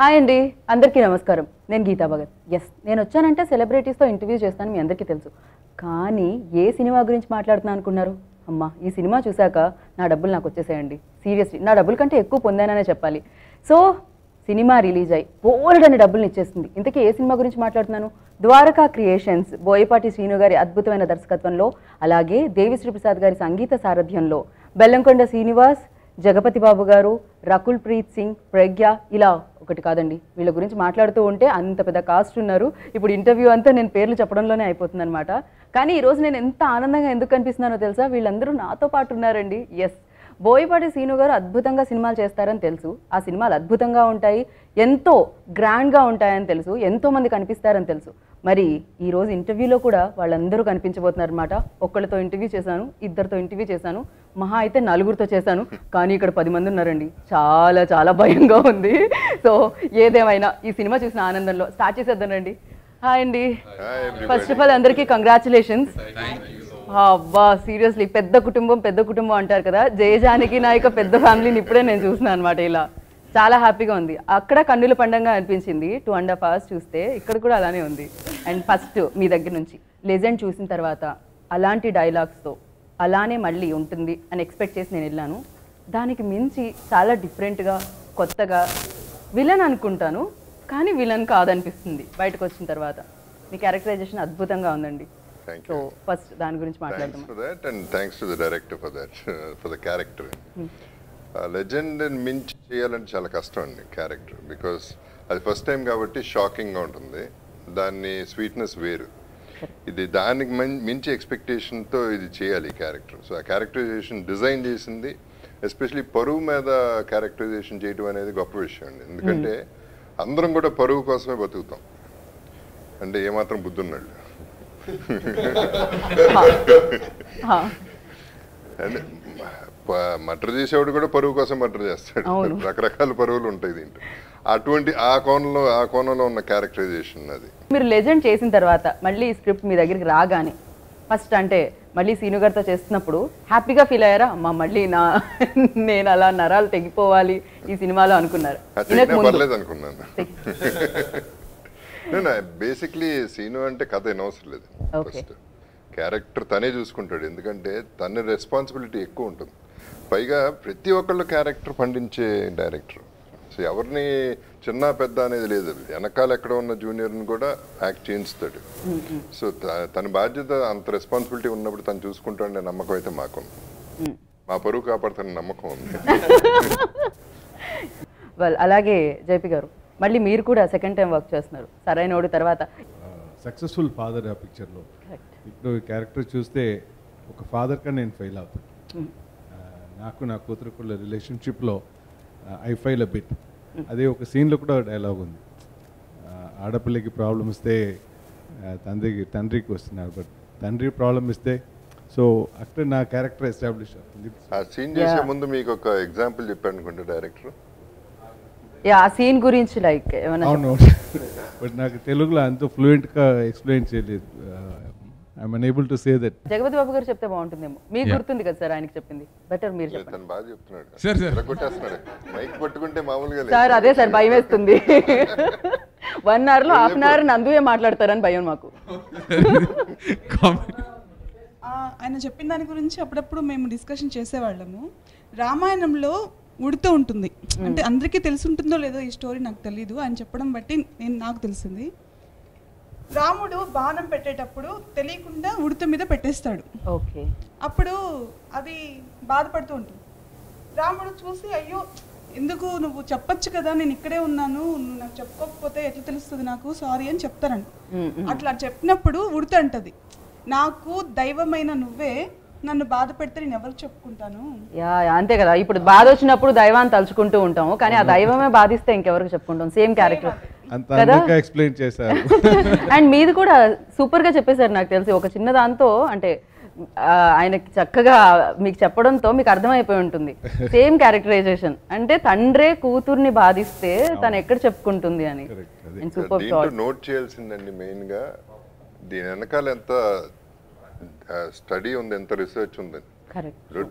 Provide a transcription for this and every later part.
Hi అండి, అందరికీ నమస్కారం. నేను గీతా భగత్. నేను వచ్చానంటే సెలబ్రిటీస్తో ఇంటర్వ్యూ చేస్తాను, మీ అందరికీ తెలుసు. కానీ ఏ సినిమా గురించి మాట్లాడుతున్నాను అనుకున్నారు? అమ్మా, ఈ సినిమా చూశాక నా డబ్బులు నాకు వచ్చేసేయండి. సీరియస్లీ నా డబ్బుల కంటే ఎక్కువ పొందాననే చెప్పాలి. సో సినిమా రిలీజ్ అయ్యి బోల్డని డబ్బులు ఇచ్చేస్తుంది. ఇంతకీ ఏ సినిమా గురించి మాట్లాడుతున్నాను? ద్వారకా క్రియేషన్స్, బోయపాటి శ్రీను గారి అద్భుతమైన దర్శకత్వంలో, అలాగే దేవిశ్రీ ప్రసాద్ గారి సంగీత సారథ్యంలో బెల్లంకొండ శ్రీనివాస్, జగపతి బాబు గారు, రకుల్ ప్రీత్ సింగ్, ప్రజ్ఞ, ఇలా ఒకటి కాదండి, వీళ్ళ గురించి మాట్లాడుతూ ఉంటే అంత పెద్ద కాస్ట్ ఉన్నారు. ఇప్పుడు ఇంటర్వ్యూ అంతా నేను పేర్లు చెప్పడంలోనే అయిపోతుంది అనమాట. కానీ ఈరోజు నేను ఎంత ఆనందంగా ఎందుకు కనిపిస్తున్నానో తెలుసా? వీళ్ళందరూ నాతో పాటు ఉన్నారండి. బోయపాటి శ్రీను గారు అద్భుతంగా సినిమాలు చేస్తారని తెలుసు. ఆ సినిమాలు అద్భుతంగా ఉంటాయి, ఎంతో గ్రాండ్గా ఉంటాయని తెలుసు, ఎంతోమంది కనిపిస్తారని తెలుసు. మరి ఈరోజు ఇంటర్వ్యూలో కూడా వాళ్ళందరూ కనిపించబోతున్నారు అనమాట. ఒక్కళ్ళతో ఇంటర్వ్యూ చేశాను, ఇద్దరితో ఇంటర్వ్యూ చేశాను, మహా అయితే నలుగురితో చేశాను. కానీ ఇక్కడ 10 మంది ఉన్నారండి. చాలా చాలా భయంగా ఉంది. సో ఏదేమైనా ఈ సినిమా చూసిన ఆనందంలో స్టార్ట్ చేసేద్దానండి. హాయ్ అండి, ఫస్ట్ ఆఫ్ ఆల్ అందరికీ కంగ్రాచులేషన్స్. అబ్బా, సీరియస్లీ పెద్ద కుటుంబం అంటారు కదా, జయజానకి నాయక పెద్ద ఫ్యామిలీని ఇప్పుడే నేను చూస్తున్నాను అనమాట. ఇలా చాలా హ్యాపీగా ఉంది. అక్కడ కన్నుల పండంగా అనిపించింది 2.5 hours చూస్తే, ఇక్కడ కూడా అలానే ఉంది. అండ్ ఫస్ట్ మీ దగ్గర నుంచి లెజెండ్ చూసిన తర్వాత అలాంటి డైలాగ్స్తో అలానే మళ్ళీ ఉంటుంది అని ఎక్స్పెక్ట్ చేసి నేను వెళ్ళాను. దానికి మించి చాలా డిఫరెంట్గా, కొత్తగా విలన్ అనుకుంటాను, కానీ విలన్ కాదనిపిస్తుంది బయటకు వచ్చిన తర్వాత. మీ క్యారెక్టరైజేషన్ అద్భుతంగా ఉందండి. సో ఫస్ట్ దాని గురించి మాట్లాడదాం. Thanks to the director for that, for the character. Legend మించి చేయాలంటే చాలా కష్టం అండి క్యారెక్టర్, బికాస్ అది ఫస్ట్ టైం కాబట్టి షాకింగ్గా ఉంటుంది. దాన్ని స్వీట్నెస్ వేరు, ఇది దానికి మించి ఎక్స్పెక్టేషన్తో ఇది చేయాలి ఈ క్యారెక్టర్. సో ఆ క్యారెక్టరైజేషన్ డిజైన్ చేసింది, ఎస్పెషలీ పరువు మీద క్యారెక్టరైజేషన్ చేయడం అనేది గొప్ప విషయం అండి. ఎందుకంటే అందరం కూడా పరువు కోసమే బతుకుతాం, అంటే ఏమాత్రం బుద్ధి ఉన్నాడు. అంటే మర్డర్ చేసేవాడు కూడా పరువు కోసం మర్డర్ చేస్తాడు. రకరకాల పరువులు ఉంటాయి దీంట్లో. అటువంటి ఆ కోణంలో ఉన్న క్యారెక్టరైజేషన్ అది. మీరు లెజెండ్ చేసిన తర్వాత మళ్ళీ ఈ స్క్రిప్ట్ మీ దగ్గరికి రాగానే ఫస్ట్ అంటే మళ్ళీ సీను గారితో చేస్తున్నప్పుడు హ్యాపీగా ఫీల్ అయ్యారా? అమ్మా మళ్ళీ నేను అలా నరాలు తెగిపోవాలి ఈ సినిమాలో అనుకున్నారు? పర్లేదు అనుకున్నాను. బేసిక్లీ సీను అంటే కథ అనవసరం లేదు, ఫస్ట్ క్యారెక్టర్ తనే చూసుకుంటాడు. ఎందుకంటే తన రెస్పాన్సిబిలిటీ ఎక్కువ ఉంటుంది. పైగా ప్రతి ఒక్కళ్ళు క్యారెక్టర్ పండించే డైరెక్టర్. సో ఎవరిని చిన్న పెద్ద అనేది లేదు, వెనకాల ఎక్కడ ఉన్న జూనియర్ని కూడా యాక్ట్ చేయిస్తాడు. సో తన బాధ్యత అంత రెస్పాన్సిబిలిటీ ఉన్నప్పుడు తను చూసుకుంటాడనే నమ్మకం అయితే మాకుంది. మా పరువు కాపాడుతున్న నమ్మకం ఉంది. అలాగే జేపీ గారు, మళ్ళీ మీరు కూడా సెకండ్ టైం వర్క్ చేస్తున్నారు సరైనోడు తర్వాత. సక్సెస్ఫుల్ ఫాదర్ ఆ పిక్చర్లో. ఇప్పుడు క్యారెక్టర్ చూస్తే ఒక ఫాదర్గా నేను ఫెయిల్ అవుతాను. నాకు నా కూతురుకున్న రిలేషన్షిప్లో ఐ ఫెయిల్ అ బిట్. అదే ఒక సీన్లో కూడా డైలాగ్ ఉంది, ఆడపిల్లకి ప్రాబ్లం ఇస్తే తండ్రికి వస్తున్నారు, బట్ తండ్రి ప్రాబ్లం ఇస్తే. సో అక్కడ నా క్యారెక్టర్ ఎస్టాబ్లిష్ అవుతుంది. ఆ సీన్ చేసే ముందు మీకు ఒక ఎగ్జాంపుల్ చెప్పాను అనుకుంటే డైరెక్టర్, ఆ సీన్ గురించి లైక్ ఏమన్నా? అవును, బట్ నాకు తెలుగులో అంత ఫ్లూయెంట్గా ఎక్స్ప్లెయిన్ చేయలేదు. I'm unable to say that. Jagapathi Babu గారు చెప్తే బాగుంటుందేమో, మీకు గుర్తుంది కదా సార్, ఆయనకి చెప్పింది బెటర్ మీరు చెప్పండి. తను బాగా చెప్తున్నాడు, కొట్టేస్తున్నాడు మైక్ పట్టుకుంటే మామూలుగా సార్. అదే సార్ భయం వేస్తుంది. 1 hourలో 1/2 hour నందువే మాట్లాడతారని భయం మాకు. ఆయన చెప్పిన దాని గురించి అప్పుడప్పుడు మేము డిస్కషన్ చేసేవాళ్ళము. రామాయణంలో ఉడుతూ ఉంటుంది, అంటే అందరికీ తెలిసి ఉంటుందో లేదో ఈ స్టోరీ నాకు తెలీదు, ఆయన చెప్పడం బట్టి నాకు తెలిసింది. రాముడు బాణం పెట్టేటప్పుడు తెలియకుండా ఉడత మీద పెట్టేస్తాడు. ఓకే. అప్పుడు అది బాధపడుతూ ఉంటుంది. రాముడు చూసి, అయ్యో ఎందుకు, నువ్వు చెప్పొచ్చు కదా, నేను ఇక్కడే ఉన్నాను, నువ్వు నాకు చెప్పుకోకపోతే ఎట్లా తెలుస్తుంది నాకు, సారీ అని చెప్తారంట. అట్లా చెప్పినప్పుడు ఉడత అంటది, నాకు దైవమైన నువ్వే నన్ను బాధ పెడితే నేను ఎవరికి చెప్పుకుంటాను. అంతే కదా, ఇప్పుడు బాధ వచ్చినప్పుడు దైవాన్ని తలుచుకుంటూ ఉంటాము, కానీ ఆ దైవమే బాధిస్తే ఇంకెవరికి చెప్పుకుంటాం. సేమ్ క్యారెక్టర్ ఎక్స్ప్లెయిన్ చేశారు. అండ్ మీది కూడా సూపర్ గా చెప్పేశారు. నాకు తెలిసి ఒక చిన్న దాంతో అంటే ఆయనకి చక్కగా మీకు చెప్పడంతో మీకు అర్థమైపోయి ఉంటుంది. సేమ్ క్యారెక్టరైజేషన్, అంటే తండ్రే కూతుర్ని బాధిస్తే తను ఎక్కడ చెప్పుకుంటుంది అని. సూపర్ నోట్ చేయాల్సిందండి మెయిన్ గా, దీని వెనకాల ఎంత స్టడీ ఉంది, ఎంత రీసెర్చ్ ఉందని.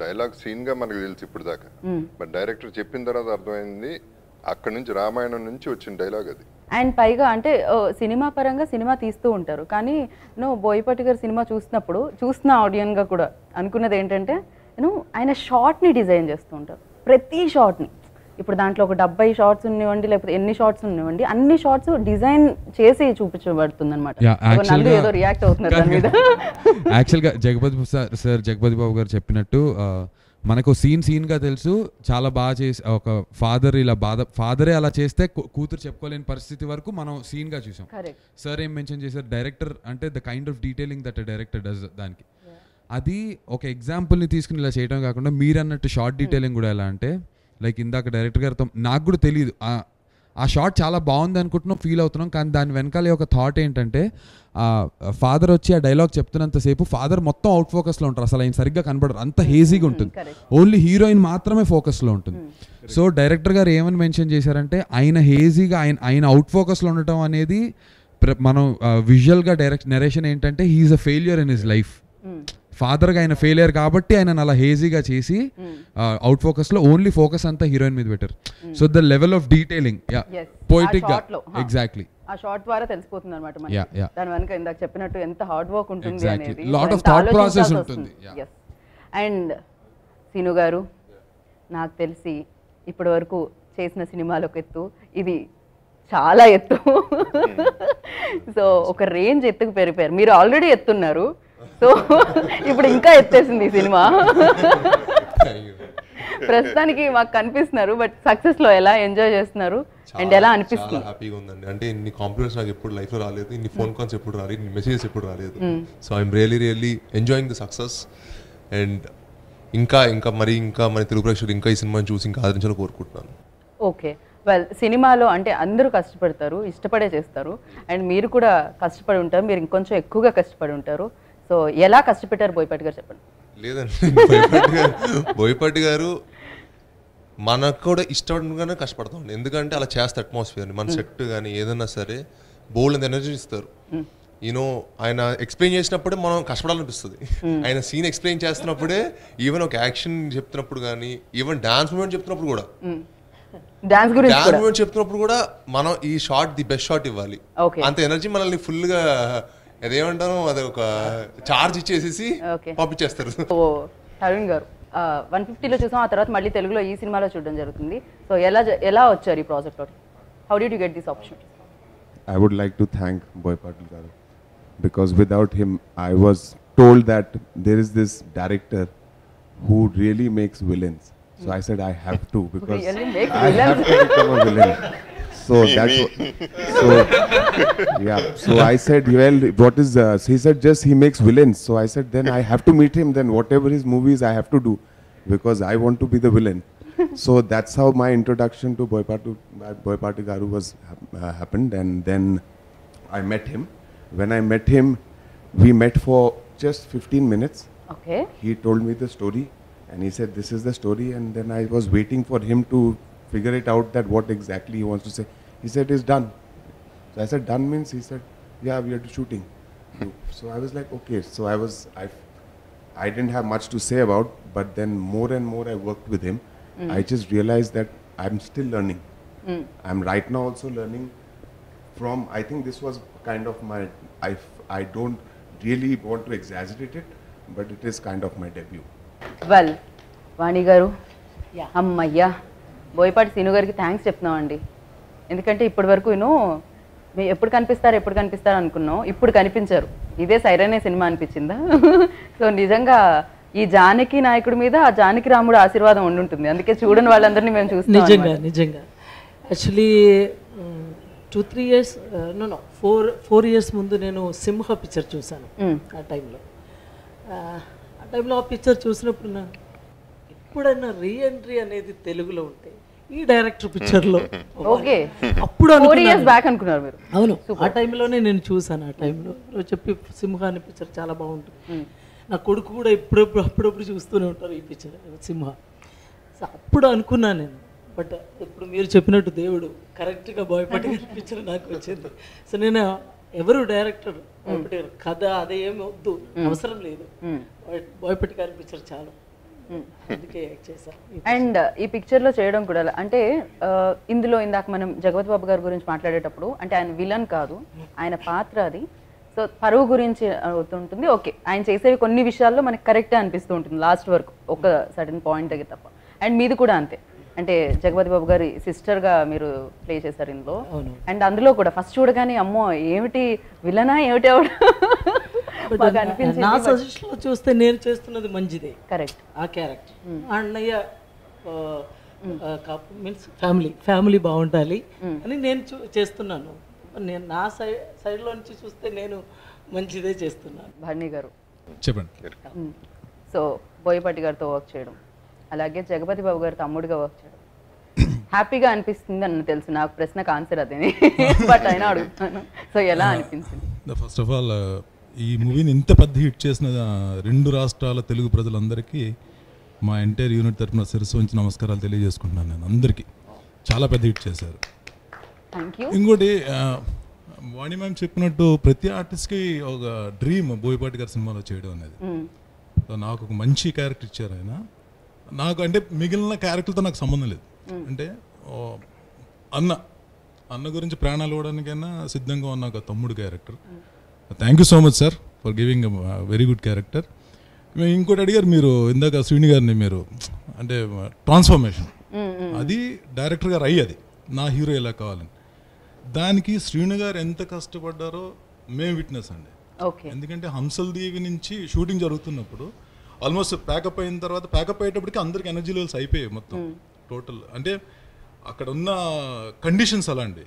డైలాగ్ సీన్ గా మనకు తెలుసు ఇప్పుడు దాకా, బట్ డైరెక్టర్ చెప్పిన తర్వాత అర్థమైంది అక్కడ నుంచి రామాయణం నుంచి వచ్చిన డైలాగ్ అది. అండ్ పైగా అంటే సినిమా పరంగా సినిమా తీస్తూ ఉంటారు, కానీ బోయపాటి గారు సినిమా చూస్తున్న ఆడియన్గా కూడా అనుకున్నది ఏంటంటే ఆయన షార్ట్ని డిజైన్ చేస్తూ ఉంటారు. ప్రతి షార్ట్ని, ఇప్పుడు దాంట్లో ఒక 70 షార్ట్స్ ఉన్నవండి, లేకపోతే ఎన్ని షార్ట్స్ ఉన్నవండి, అన్ని షార్ట్స్ డిజైన్ చేసి చూపించబడుతుంది అనమాట. ఏదో రియాక్ట్ అవుతున్నారు దాని మీద. యాక్చువల్గా జగపతి బాబు గారు చెప్పినట్టు మనకు సీన్గా తెలుసు, చాలా బాగా చేసి ఒక ఫాదర్ ఇలా ఫాదరే అలా చేస్తే కూతురు చెప్పుకోలేని పరిస్థితి వరకు మనం సీన్గా చూసాం. సార్ ఏం మెన్షన్ చేశారు, డైరెక్టర్ అంటే the kind of detailing that director does, దానికి అది ఒక ఎగ్జాంపుల్ని తీసుకుని ఇలా చేయడం కాకుండా మీరు అన్నట్టు షార్ట్ డీటెయిలింగ్ కూడా ఎలా అంటే లైక్ ఇందాక డైరెక్టర్ గారితో నాకు కూడా తెలియదు ఆ షార్ట్ చాలా బాగుంది అనుకుంటున్నాం, ఫీల్ అవుతున్నాం, కానీ దాని వెనకాలే ఒక థాట్ ఏంటంటే ఫాదర్ వచ్చి ఆ డైలాగ్ చెప్తున్నంతసేపు ఫాదర్ మొత్తం అవుట్ ఫోకస్లో ఉంటారు, అసలు ఆయన సరిగ్గా కనబడరు, అంత హేజీగా ఉంటుంది, ఓన్లీ హీరోయిన్ మాత్రమే ఫోకస్లో ఉంటుంది. సో డైరెక్టర్ గారు ఏమని మెన్షన్ చేశారంటే ఆయన హేజీగా ఆయన అవుట్ ఫోకస్లో ఉండటం అనేది మనం విజువల్గా నెరేషన్ ఏంటంటే he's a failure in his life. ఫాదర్గా ఆయన ఫెయిలియర్ కాబట్టి ఆయన అలా హేజీగా చేసి అవుట్ ఫోకస్లో ఓన్లీ ఫోకస్ అంతా హీరోయిన్ మీద పెట్టారు. So the level of detailing poetic గా ఎగ్జాక్ట్లీ ఆ షార్ట్ ద్వారా తెలిసిపోతుంది అనమాట మనకి. దాని వెనక ఇందాక చెప్పినట్టు ఎంత హార్డ్ వర్క్ ఉంటుంది అనేది, లాట్ ఆఫ్ థాట్ ప్రాసెస్ ఉంటుంది. అండ్ సీను గారు, నాకు తెలిసి ఇప్పటి వరకు చేసిన సినిమాలు ఒక ఎత్తు, ఇది చాలా ఎత్తు. సో ఒక రేంజ్ ఎత్తుకు పెరిగిపోయారు. మీరు ఆల్రెడీ ఎత్తున్నారు, సో ఇప్పుడు ఇంకా ఎత్తేసింది ఈ సినిమా. ప్రస్తుతానికి మాకు కనిపిస్తున్నారు, బట్ సక్సెస్ లో ఎలా ఎంజాయ్ చేస్తున్నారు అండ్ ఎలా అనిపిస్తుంది? చాలా హ్యాపీగా ఉందండి. అంటే ఇన్ని కాంప్లిమెంట్స్ నాకు ఎప్పుడు లైఫ్ లో రాలేదు, ఇన్ని ఫోన్ కాల్స్ ఎప్పుడు రాలేదు, ఇన్ని మెసేజెస్ ఎప్పుడు రాలేదు. So I'm really enjoying the success. And ఇంకా మన తెలుగు ప్రేక్షకులు ఇంకా ఈ సినిమాని చూసి ఇంకా ఆదరించాలని కోరుకుంటున్నాను. ఓకే, వెల్ సినిమాలో అంటే అందరూ కష్టపడతారు, ఇష్టపడే చేస్తారు, అండ్ మీరు కూడా కష్టపడి ఉంటారు, మీరు ఇంకొంచెం ఎక్కువగా కష్టపడి ఉంటారు. సో ఎలా కష్టపెట్టారు బోయపాటి గారు చెప్పండి. లేదండి, బోయపాటి గారు మనకు కూడా ఇష్టపడగానే కష్టపడతాం, ఎందుకంటే అలా చేస్తే అట్మాస్ఫియర్ని మన సెట్ కానీ ఏదైనా సరే బోల్డ్ ఎనర్జీ ఇస్తారు. యూనో ఆయన ఎక్స్ప్లెయిన్ చేసినప్పుడే మనం కష్టపడాలనిపిస్తుంది. ఆయన సీన్ ఎక్స్ప్లెయిన్ చేస్తున్నప్పుడే, ఈవెన్ ఒక యాక్షన్ చెప్తున్నప్పుడు కానీ, ఈవెన్ డాన్స్ మూమెంట్ చెప్తున్నప్పుడు కూడా, డాన్స్ మూమెంట్ చెప్తున్నప్పుడు కూడా మనం ఈ షాట్ ది బెస్ట్ షాట్ ఇవ్వాలి. అంత ఎనర్జీ మనల్ని ఫుల్ గా అదేమంటాను, అది ఒక చార్జ్ ఇచ్చేసేసి పంపించేస్తారు. తరుణ్ గారు 150లో చూసాం, ఆ తర్వాత మళ్ళీ తెలుగులో ఈ సినిమాలో చూడడం జరుగుతుంది. సో ఎలా వచ్చారు ఈ ప్రాజెక్ట్ తోటి? How did you get this opportunity? I would like to thank Boypatil garu, because without him I was told that there is this director who really makes villains. So I said I have to, because I have to become a villain. So that's so yeah. So I said, well, what is? He said just he makes villains. So I said then I have to meet him. Then whatever his movies I have to do, because I want to be the villain. So that's how my introduction to Boypatil garu was happened, and then I met him. When I met him, we met for just 15 minutes. Okay. He told me the story, and he said this is the story, and then I was waiting for him to figure it out that what exactly he wants to say. He said it's done. So I said done means, he said yeah, we are shooting. So I was like okay. So I didn't have much to say about, but then more and more I worked with him. I just realized that I'm still learning. I'm right now also learning from, I think this was kind of my, I don't really want to exaggerate it, but it is kind of my debut. Well, వాణి గారు, అమ్మయ్యా Boyapati scene గారికి thanks చెప్తున్నామండి. ఎందుకంటే ఇప్పటి వరకు మీరు ఎప్పుడు కనిపిస్తారు అనుకున్నాం, ఇప్పుడు కనిపించారు. ఇదే సైరనే సినిమా అనిపించిందా? సో నిజంగా ఈ జానకి నాయకుడి మీద ఆ జానకి రాముడు ఆశీర్వాదం ఉండుంటుంది, అందుకే చూడని వాళ్ళందరినీ మేము చూస్తాం. నిజంగా యాక్చువల్లీ 2-3 years 4 years ముందు నేను సింహ పిక్చర్ చూశాను. ఆ టైంలో ఆ పిక్చర్ చూసినప్పుడు ఎప్పుడైనా రీఎంట్రీ అనేది తెలుగులో ఉంటే ఈ డైరెక్టర్ పిక్చర్లో అప్పుడు అనుకున్నారు మీరు. అవును, ఆ టైంలోనే నేను చూసాను. ఆ టైంలో చెప్పి సింహ అనే పిక్చర్ చాలా బాగుంటుంది. నా కొడుకు కూడా అప్పుడప్పుడు చూస్తూనే ఉంటారు ఈ పిక్చర్ సింహ. సో అప్పుడు అనుకున్నాను నేను, బట్ ఇప్పుడు మీరు చెప్పినట్టు దేవుడు కరెక్ట్గా బోయపాటి గారి పిక్చర్ నాకు వచ్చింది. సో నేను ఎవరు డైరెక్టర్ బోయపాటి గారు కథ అదే ఏమి వద్దు, అవసరం లేదు, బోయపాటి గారి పిక్చర్ చాలు. అందుకే యాక్ట్ చేశాను. అండ్ ఈ పిక్చర్లో చేయడం కూడా అంటే ఇందులో ఇందాక మనం జగపతి బాబు గారి గురించి మాట్లాడేటప్పుడు అంటే ఆయన విలన్ కాదు, ఆయన పాత్ర అది. సో పరువు గురించి అవుతుంటుంది. ఓకే, ఆయన చేసేవి కొన్ని విషయాల్లో మనకి కరెక్టే అనిపిస్తూ ఉంటుంది లాస్ట్ వరకు, ఒక సడన్ పాయింట్ దగ్గర తప్ప. అండ్ మీది కూడా అంతే, అంటే జగపతి బాబు గారి సిస్టర్గా మీరు ప్లే చేశారు ఇందులో. అండ్ అందులో కూడా ఫస్ట్ చూడగానే అమ్మో ఏమిటి విలనా ఏమిటి అనిపించింది. నా సజెషన్లో చూస్తే నేను చేస్తున్నది మంచిదే, కరెక్ట్. ఆ క్యారెక్టర్ అన్నయ్య మీన్స్ ఫ్యామిలీ బాగుండాలి అని నేను చేస్తున్నాను. నేను నా సైడ్లో నుంచి చూస్తే నేను మంచిదే చేస్తున్నాను. భరణి గారు చెప్పండి. సో బోయపాటి గారితో వర్క్ చేయడం, అలాగే జగపతి బాబు గారి తమ్ముడిగా వర్క్ చేయడం హ్యాపీగా అనిపిస్తుంది అని తెలుసు. నాకు ప్రశ్నకు ఆన్సర్ అదే, బట్ అయినా అడుగుతాను. సో ఎలా అనిపించింది? ఫస్ట్ ఆఫ్ ఆల్ ఈ మూవీని ఇంత పెద్ద హిట్ చేసిన 2 రాష్ట్రాల తెలుగు ప్రజలందరికీ మా ఎంటైర్ యూనిట్ తరఫున శిరస్సు వంచి నమస్కారాలు తెలియజేసుకుంటున్నాను. నేను అందరికీ చాలా పెద్ద హిట్ చేశారు. ఇంకోటి వాణి మ్యామ్ చెప్పినట్టు ప్రతి ఆర్టిస్ట్కి ఒక డ్రీమ్ బోయపాటి గారి సినిమాలో చేయడం అనేది. సో నాకు ఒక మంచి క్యారెక్టర్ ఇచ్చారు ఆయన. నాకు అంటే మిగిలిన క్యారెక్టర్తో నాకు సంబంధం లేదు. అంటే అన్న గురించి ప్రాణాలు ఇవ్వడానికైనా సిద్ధంగా ఉన్న ఒక తమ్ముడు character. Thank you so much sir for giving very good character. ఇంకోటి అడిగారు మీరు ఇందాక శ్రీని గారిని, మీరు అంటే ట్రాన్స్ఫర్మేషన్ అది డైరెక్టర్ గారు అయ్యేది నా హీరో ఎలా కావాలని. దానికి శ్రీను గారు ఎంత కష్టపడ్డారో మేము విట్నెస్ అండి. ఎందుకంటే హంసల్ దీవి నుంచి షూటింగ్ జరుగుతున్నప్పుడు ఆల్మోస్ట్ ప్యాకప్ అయిన తర్వాత ప్యాకప్ అయ్యేటప్పటికి అందరికి ఎనర్జీ లెవెల్స్ అయిపోయాయి మొత్తం టోటల్. అంటే అక్కడ ఉన్న కండిషన్స్ అలాంటి,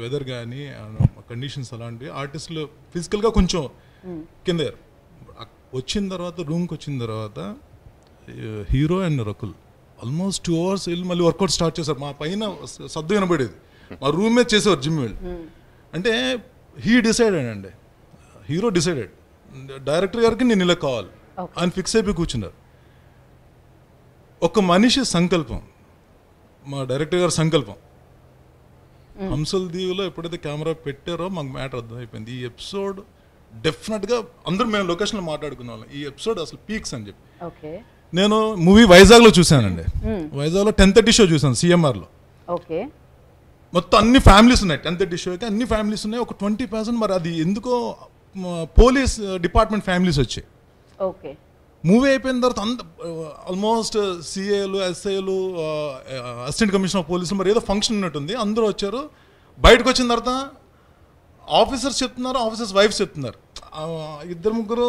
వెదర్ కానీ కండిషన్స్ అలాంటివి ఆర్టిస్టులు ఫిజికల్గా కొంచెం కింద వచ్చిన తర్వాత రూమ్కి వచ్చిన తర్వాత hero and Rakul almost 2 hours వెళ్ళి మళ్ళీ వర్కౌట్ స్టార్ట్ చేశారు. మా పైన సద్దు వినబడేది, మా రూమ్ మీద చేసేవారు జిమ్ వెళ్ళి. అంటే హీ డిసైడెడ్ అండి, హీరో డిసైడెడ్ డైరెక్టర్ గారికి నేను ఇలా కావాలి ఆయన ఫిక్స్ అయిపోయి కూర్చున్నారు. ఒక మనిషి సంకల్పం, మా డైరెక్టర్ గారి సంకల్పం. హంసల్ దీవులో ఎప్పుడైతే కెమెరా పెట్టారో మాకు మ్యాటర్ అర్థమైపోయింది. ఈ ఎపిసోడ్ డెఫినెట్గా అందరూ మేము లొకేషన్లో మాట్లాడుకునే వాళ్ళం, ఈ ఎపిసోడ్ అసలు పీక్స్ అని చెప్పి. నేను మూవీ వైజాగ్లో చూశానండి. వైజాగ్లో 10:30 షో చూసాను సిఎంఆర్లో. మొత్తం అన్ని ఫ్యామిలీస్ ఉన్నాయి, 10:30 షోకి అన్ని ఫ్యామిలీస్ ఉన్నాయి. ఒక 20% మరి అది ఎందుకో పోలీస్ డిపార్ట్మెంట్ ఫ్యామిలీస్ వచ్చాయి. మూవీ అయిపోయిన తర్వాత ఆల్మోస్ట్ సిఏలు, ఎస్ఐలు, అసిస్టెంట్ కమిషనర్ ఆఫ్ పోలీసులు మరి ఏదో ఫంక్షన్ ఉన్నట్టుంది, అందరూ వచ్చారు. బయటకు వచ్చిన తర్వాత ఆఫీసర్స్ చెప్తున్నారు, ఆఫీసర్స్ వైఫ్స్ చెప్తున్నారు. 2-3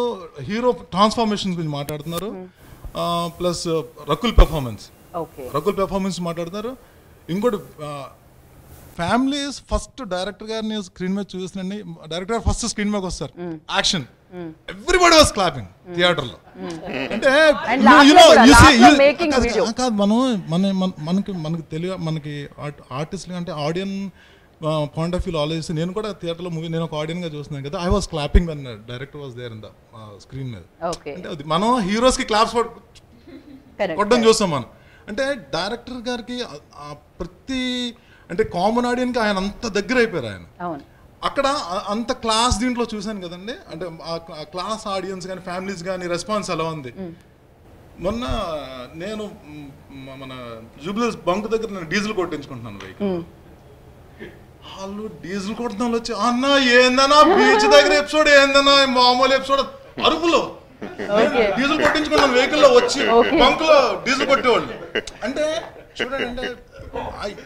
హీరో ట్రాన్స్ఫార్మేషన్ గురించి మాట్లాడుతున్నారు, ప్లస్ రకుల్ పెర్ఫార్మెన్స్ మాట్లాడుతున్నారు. ఇంకోటి ఫ్యామిలీస్ ఫస్ట్ డైరెక్టర్ గారిని స్క్రీన్ మీద చూసినండి. డైరెక్టర్ గారు ఫస్ట్ స్క్రీన్ మీద వస్తారు, action, everybody was clapping theatre లో. అంటే కాదు మనకి తెలియ మనకి ఆర్టిస్ట్ అంటే ఆడియన్ పాయింట్ ఆఫ్ వ్యూ ఆలోచిస్తే, నేను కూడా థియేటర్లో మూవీ నేను ఒక ఆడియన్ గా చూస్తున్నాను కదా, I was clapping when director was there in the screen మీద. అంటే అది మనం హీరోస్ కి క్లాప్స్ కొట్టడం చూస్తాం మనం. అంటే డైరెక్టర్ గారికి ప్రతి అంటే కామన్ ఆడియన్ కి ఆయన అంత దగ్గర అయిపోయారు. ఆయన అక్కడ అంత క్లాస్ దీంట్లో చూశాను కదండి. అంటే ఆ క్లాస్ ఆడియన్స్ కానీ ఫ్యామిలీస్ కానీ రెస్పాన్స్ ఎలా ఉంది. మొన్న నేను మన జూబ్లీస్ బంక్ దగ్గర నేను డీజిల్ కొట్టించుకుంటున్నాను వెహికల్. వాళ్ళు డీజిల్ కొడుతున్న వచ్చి అన్న ఏందన్నా బీచ్ దగ్గర ఎపిసోడ్ ఏందన్నా మామూలు ఎపిసోడ్ అరుపులో డీజిల్ కొట్టించుకున్నాను వెహికల్ లో వచ్చి బంక్ లో డీజిల్ కొట్టేవాళ్ళు. అంటే చూడండి, అంటే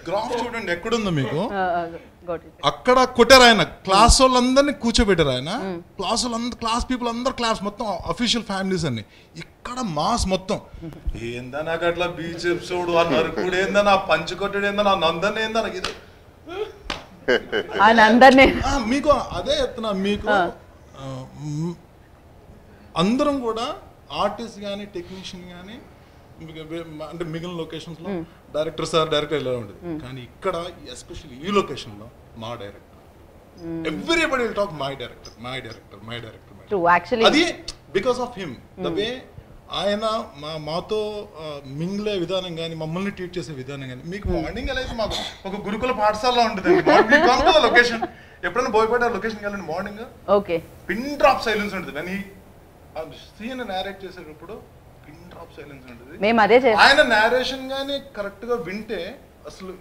గ్రాఫ్ చూడండి ఎక్కడుందో మీకు. అక్కడ కొట్టారు ఆయన, క్లాస్ వాళ్ళందరినీ కూర్చోబెట్టారు ఆయన. క్లాస్ పీపుల్ అందరు క్లాస్ మొత్తం అఫీషియల్ ఫ్యామిలీస్ అన్ని. ఇక్కడ మాస్ మొత్తం ఏందా నాకు అట్లా బీచ్ ఎపిసోడ్ అన్నారు కూడా ఏందన్నా పంచి కొట్టడు ఏందన్నా నందన్ ఏందన్నా ఇది మీకు అదే చెప్తున్నా. మీకు అందరం కూడా ఆర్టిస్ట్ కానీ టెక్నీషియన్ కానీ అంటే మిగిలిన లొకేషన్స్ లో డైరెక్టర్ ఇలా ఉంటుంది, కానీ ఇక్కడ ఎస్పెషల్లీ ఈ లొకేషన్ లో మా director, everybody will talk my director. అది because of him, the way ఆయన మాతో మింగ్లే విధానం కానీ మమ్మల్ని ట్రీట్ చేసే విధానం కానీ. మీకు మార్నింగ్ ఎలా అయితే మాకు ఒక గురుకుల పాఠశాలలో ఉంటుంది లొకేషన్. ఎప్పుడైనా బోయపాటి లొకేషన్కి వెళ్ళండి మార్నింగ్ పిన్ డ్రాప్ సైలెన్స్ ఉంటుంది. కానీ సీన్ నేరేట్ చేసేటప్పుడు పిన్ డ్రాప్ ఆఫ్ సైలెన్స్ ఉంటుంది. మేము అదే చేస్తాం. ఆయన నేరేషన్ గానీ కరెక్ట్ గా వింటే, అసలు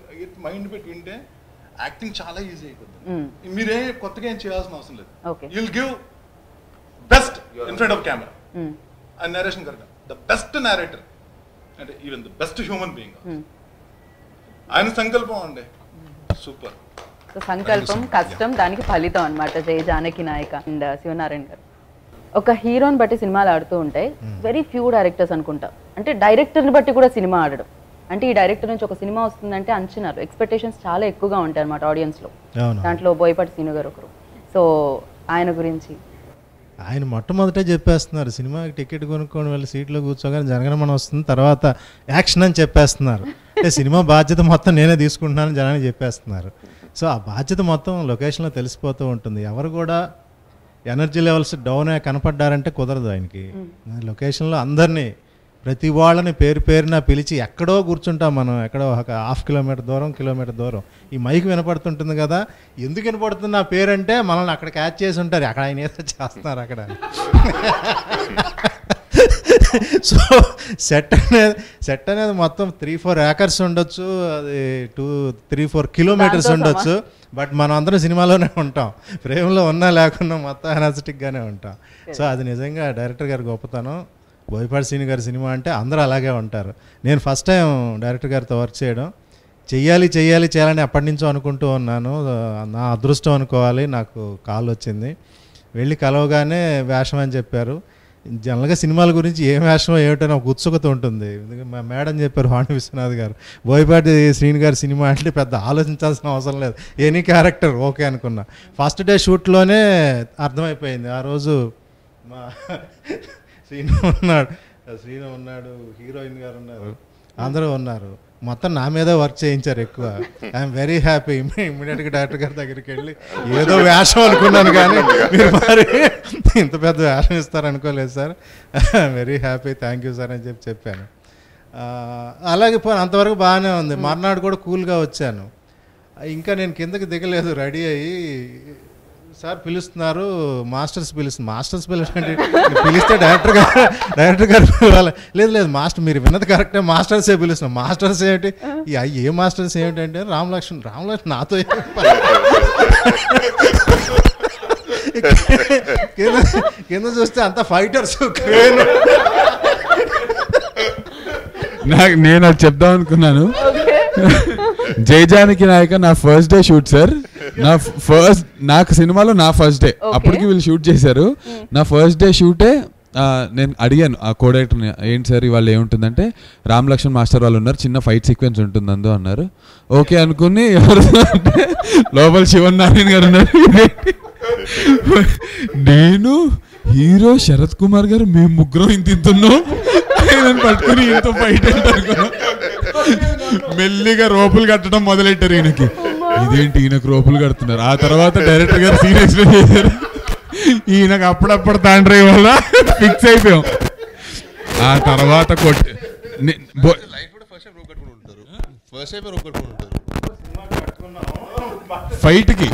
మైండ్ పెట్టి వింటే యాక్టింగ్ చాలా ఈజీ అయిపోతుంది. మీరే కొత్తగా ఏం చేయాల్సిన అవసరం లేదు. You will give best in front of camera. ఆ narration correct, the best narrator అంటే even the best human being. ఆయన సంకల్పం అండి సూపర్. సంకల్పం, కష్టం, దానికి ఫలితం అన్నమాట జయ జానకి నాయక అండ్ శివనారాయణ గారు. ఒక హీరోని బట్టి సినిమాలు ఆడుతూ ఉంటాయి, వెరీ ఫ్యూ డైరెక్టర్స్ అనుకుంటా అంటే డైరెక్టర్ని బట్టి కూడా సినిమా ఆడడం. అంటే ఈ డైరెక్టర్ నుంచి ఒక సినిమా వస్తుందంటే అంచనాలు, ఎక్స్పెక్టేషన్స్ చాలా ఎక్కువగా ఉంటాయి అన్నమాట ఆడియన్స్లో. దాంట్లో బోయపాటి శ్రీను గారు ఒకరు. సో ఆయన గురించి ఆయన మొట్టమొదటే చెప్పేస్తున్నారు, సినిమాకి టికెట్ కొనుక్కొని వెళ్ళి సీట్లో కూర్చోగానే జనగణమన వస్తుంది, తర్వాత యాక్షన్ అని చెప్పేస్తున్నారు. అంటే సినిమా బాధ్యత మొత్తం నేనే తీసుకుంటున్నాను జనానికి చెప్పేస్తున్నారు. సో ఆ బాధ్యత మొత్తం లొకేషన్లో తెలిసిపోతూ ఉంటుంది. ఎవరు కూడా ఎనర్జీ లెవెల్స్ డౌన్ అయ్యి కనపడ్డారంటే కుదరదు ఆయనకి. లొకేషన్లో అందరినీ ప్రతి వాళ్ళని పేరు పేరున పిలిచి ఎక్కడో కూర్చుంటాం మనం, ఎక్కడో ఒక హాఫ్ కిలోమీటర్ దూరం ఈ మైక్ వినపడుతుంటుంది కదా, ఎందుకు వినపడుతుంది ఆ పేరు అంటే మనల్ని అక్కడ క్యాచ్ చేసి ఉంటారు, అక్కడ ఆయన ఏదో చేస్తున్నారు అక్కడ. సో సెట్ అనేది మొత్తం 3-4 ఏకర్స్ ఉండొచ్చు, అది 2-3-4 కిలోమీటర్స్ ఉండొచ్చు. బట్ మనం అందరం సినిమాలోనే ఉంటాం, ఫ్రేమ్లో ఉన్నా లేకున్నా మొత్తం ఎనర్జెటిక్గానే ఉంటాం. సో అది నిజంగా డైరెక్టర్ గారి గొప్పతనం. బోయపాటి శ్రీను గారి సినిమా అంటే అందరూ అలాగే ఉంటారు. నేను ఫస్ట్ టైం డైరెక్టర్ గారితో వర్క్ చేయడం, చేయాలని ఎప్పటి నుంచో అనుకుంటూ ఉన్నాను. నా అదృష్టం అనుకోవాలి, నాకు కాల్ వచ్చింది. వెళ్ళి కలవగానే వేషం అని చెప్పారు. జనరల్గా సినిమాల గురించి ఏం వేషమో ఏమిటో నాకు ఉత్సుకత ఉంటుంది. మా మేడం చెప్పారు వాణి విశ్వనాథ్ గారు, బోయపాటి శ్రీను గారి సినిమా అంటే పెద్ద ఆలోచించాల్సిన అవసరం లేదు, ఎనీ క్యారెక్టర్ ఓకే అనుకున్నా. ఫస్ట్ డే షూట్లోనే అర్థమైపోయింది. ఆ రోజు మా శ్రీను ఉన్నాడు, హీరోయిన్ గారు ఉన్నారు, అందరూ ఉన్నారు. మొత్తం నా మీద వర్క్ చేయించారు ఎక్కువ. I'm very happy. ఇమ్మీడియట్గా డైరెక్టర్ గారి దగ్గరికి వెళ్ళి ఏదో వేషం అనుకున్నాను, కానీ మీరు మరి ఇంత పెద్ద వేషం ఇస్తారనుకోలేదు sir, very happy, thank you sir అని చెప్పాను. అలాగే అంతవరకు బాగానే ఉంది. మర్నాడు కూడా కూల్గా వచ్చాను. ఇంకా నేను కిందకి దిగలేదు, రెడీ అయ్యి సార్ పిలుస్తున్నారు, మాస్టర్స్ పిలుస్తుంది. పిలిస్తే డైరెక్టర్ గారు పిలవాలి. లేదు మాస్టర్ మీరు విన్నది కరెక్టే, మాస్టర్సే పిలుస్తున్నాం. మాస్టర్స్ ఏమిటి, ఏ మాస్టర్స్ ఏమిటంటే రామ్ లక్ష్మణ్ నాతో కింద చూస్తే అంత ఫైటర్స్, క్రేన్. నేను అది చెప్దాం అనుకున్నాను. జై జానకి నాయక నా ఫస్ట్ డే షూట్ సార్. నాకు సినిమాలో నా ఫస్ట్ డే, అప్పటికి వీళ్ళు షూట్ చేశారు. నా ఫస్ట్ డే షూటే నేను అడిగాను ఆ కోడైరెక్టర్ని, ఏంటి సార్ ఇవాళ ఏముంటుందంటే రామ్ లక్ష్మణ్ మాస్టర్ వాళ్ళు ఉన్నారు, చిన్న ఫైట్ సీక్వెన్స్ ఉంటుంది అందు అన్నారు. ఓకే అనుకుని ఎవరు లోపల శివనారాయణ గారు ఉన్నారు, నేను హీరో శరత్ కుమార్ గారు, మేము ముగ్గురం ఇంతున్నాం పట్టుకుని ఇంత ఫైట్ అనుకున్నాం. మెల్లిగా రోపులు కట్టడం మొదలెట్టారు ఈయనకి, ఇదేంటి ఈయనకు రోపులు కడుతున్నారు. ఆ తర్వాత డైరెక్టర్ గారు సీన్ ఎక్స్ప్లెయిన్ చేశారు, ఈయనకు అప్పుడప్పుడు తాండ్రి వల్ల ఫిక్స్ అయిపోయాం. ఆ తర్వాత ఫైట్కి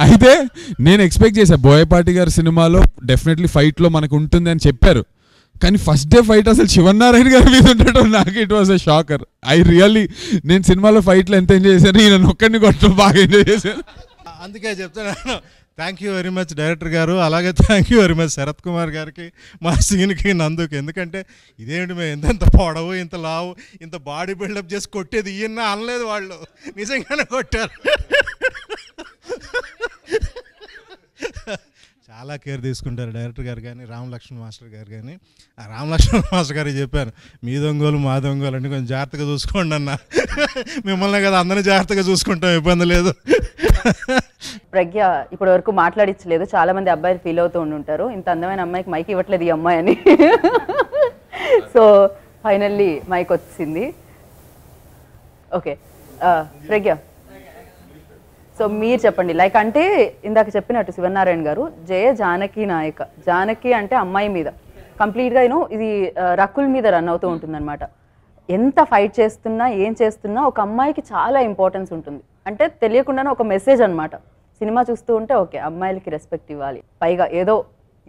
అయితే నేను ఎక్స్పెక్ట్ చేశా బోయపాటి గారి సినిమాలో డెఫినెట్లీ ఫైట్లో మనకు ఉంటుంది అని చెప్పారు. కానీ ఫస్ట్ డే ఫైట్ అసలు శివనారాయణ గారి మీద ఉండటం నాకు it was a shocker. I really నేను సినిమాలో ఫైట్లో ఎంత ఎంజాయ్ చేశాను, ఈయన ఒక్కడిని కొట్టడం బాగా ఎంజాయ్ చేశాను. అందుకే చెప్తున్నాను, thank you very much director గారు, అలాగే thank you very much Sarath Kumar గారికి, మా సీన్కి, నందుకి. ఎందుకంటే ఇదేంటి మేము ఎంత పొడవు, ఇంత లావు, ఇంత బాడీ బిల్డప్ చేసి కొట్టేది ఈయన అనలేదు, వాళ్ళు నిజంగానే కొట్టారు. చాలా కేర్ తీసుకుంటారు డైరెక్టర్ గారు కానీ, రామ్ లక్ష్మణ్ మాస్టర్ గారు కానీ. ఆ రామ్ లక్ష్మణ్ మాస్టర్ గారికి చెప్పాను, మీ దొంగలు మా దొంగలు అంటే కొంచెం జాగ్రత్తగా చూసుకోండి అన్న, మిమ్మల్ని కదా అందరినీ జాగ్రత్తగా చూసుకుంటాం, ఇబ్బంది లేదు. ప్రజ్ఞ ఇప్పటి వరకు మాట్లాడించలేదు, చాలా మంది అబ్బాయిలు ఫీల్ అవుతూ ఉండుంటారు, ఇంత అందమైన అమ్మాయికి మైక్ ఇవ్వట్లేదు ఈ అమ్మాయి అని. సో ఫైనల్లీ మైక్ వచ్చింది. ఓకే ప్రజ్ఞ, సో మీరు చెప్పండి, లైక్ అంటే ఇందాక చెప్పినట్టు శివనారాయణ గారు జయ జానకి నాయక, జానకి అంటే అమ్మాయి మీద కంప్లీట్గా ఇది రకుల్ మీద రన్ అవుతూ ఉంటుందన్నమాట. ఎంత ఫైట్ చేస్తున్నా ఏం చేస్తున్నా ఒక అమ్మాయికి చాలా ఇంపార్టెన్స్ ఉంటుంది, అంటే తెలియకుండానే ఒక మెసేజ్ అనమాట. సినిమా చూస్తూ ఉంటే ఓకే అమ్మాయిలకి రెస్పెక్ట్ ఇవ్వాలి, పైగా ఏదో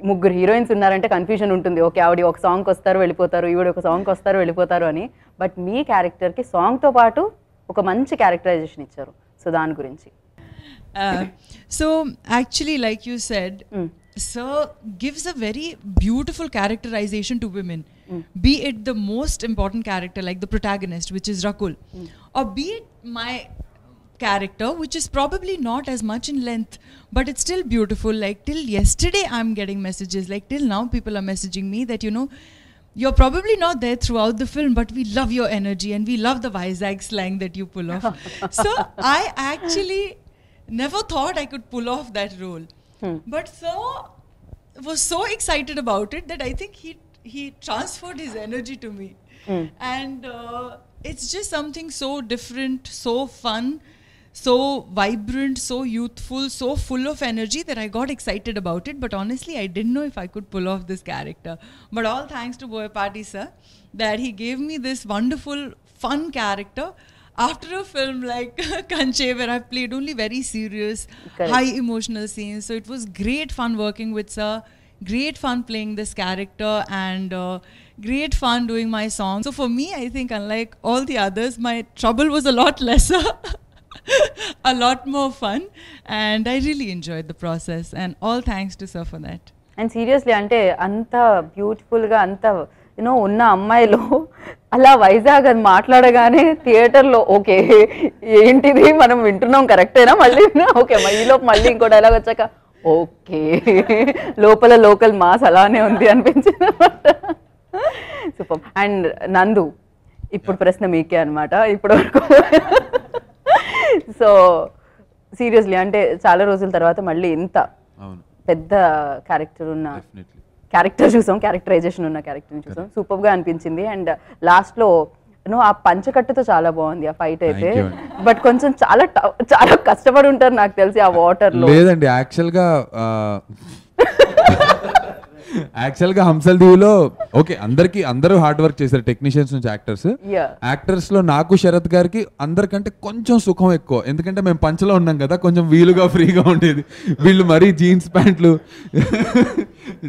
ముగ్గురు హీరోయిన్స్ ఉన్నారంటే కన్ఫ్యూజన్ ఉంటుంది, ఓకే ఆవిడ ఒక సాంగ్కి వస్తారు వెళ్ళిపోతారు, ఈవిడ ఒక సాంగ్కి వస్తారు వెళ్ళిపోతారు అని. బట్ మీ క్యారెక్టర్కి సాంగ్తో పాటు ఒక మంచి క్యారెక్టరైజేషన్ ఇచ్చారు. సో దాని గురించి. So actually, like you said, Sir gives a very beautiful characterization to women, be it the most important character like the protagonist, which is Rakul, or be it my character, which is probably not as much in length, but it's still beautiful. Like till yesterday I'm getting messages, like till now people are messaging me that, you know, you're probably not there throughout the film, but we love your energy and we love the Vizag slang that you pull off. So I actually never thought I could pull off that role. But Sir was so excited about it that I think he transferred his energy to me. And it's just something so different, so fun, so vibrant, so youthful, so full of energy that I got excited about it. But honestly, I didn't know if I could pull off this character. But all thanks to Boyapati sir, that he gave me this wonderful, fun character after a film like Kanche, where I played only very serious, high emotional scenes. So it was great fun working with sir, great fun playing this character, and great fun doing my song. So for me, I think unlike all the others, my trouble was a lot lesser, a lot more fun, and I really enjoyed the process, and all thanks to sir for that. And seriously అంటే అంత బ్యూటిఫుల్గా అంత you know ఉన్న అమ్మాయిలు అలా వైజాగ్ అది మాట్లాడగానే థియేటర్లో okay ఏంటిది మనం వింటున్నాం కరెక్టేనా మళ్ళీ ఓకే ఈలోపు మళ్ళీ ఇంకో డైలాగ్ వచ్చాక ఓకే లోపల లోకల్ మాస్ అలానే ఉంది అనిపించింది అనమాట. సూపర్. అండ్ నందు, ఇప్పుడు ప్రశ్న మీకే అనమాట. ఇప్పటి వరకు సో సీరియస్లీ అంటే చాలా రోజుల తర్వాత మళ్ళీ ఇంత పెద్ద క్యారెక్టర్ ఉన్న క్యారెక్టర్ చూసాం, క్యారెక్టరైజేషన్ ఉన్న క్యారెక్టర్ని చూసాం, సూపర్గా అనిపించింది. అండ్ లాస్ట్లో ఆ పంచకట్టుతో చాలా బాగుంది ఆ ఫైట్ అయితే. బట్ కొంచెం చాలా చాలా కష్టపడి ఉంటారు నాకు తెలిసి ఆ వాటర్ లో. లేదండి, యాక్చువల్గా హంసల్ దీవిలో ఓకే అందరూ హార్డ్ వర్క్ చేశారు, టెక్నీషియన్స్ నుంచి యాక్టర్స్ లో నాకు శరత్ గారికి అందరికంటే కొంచెం సుఖం ఎక్కువ, ఎందుకంటే మేము పంచలో ఉన్నాం కదా, కొంచెం వీలుగా ఫ్రీగా ఉండేది. వీళ్ళు మరీ జీన్స్ ప్యాంట్లు,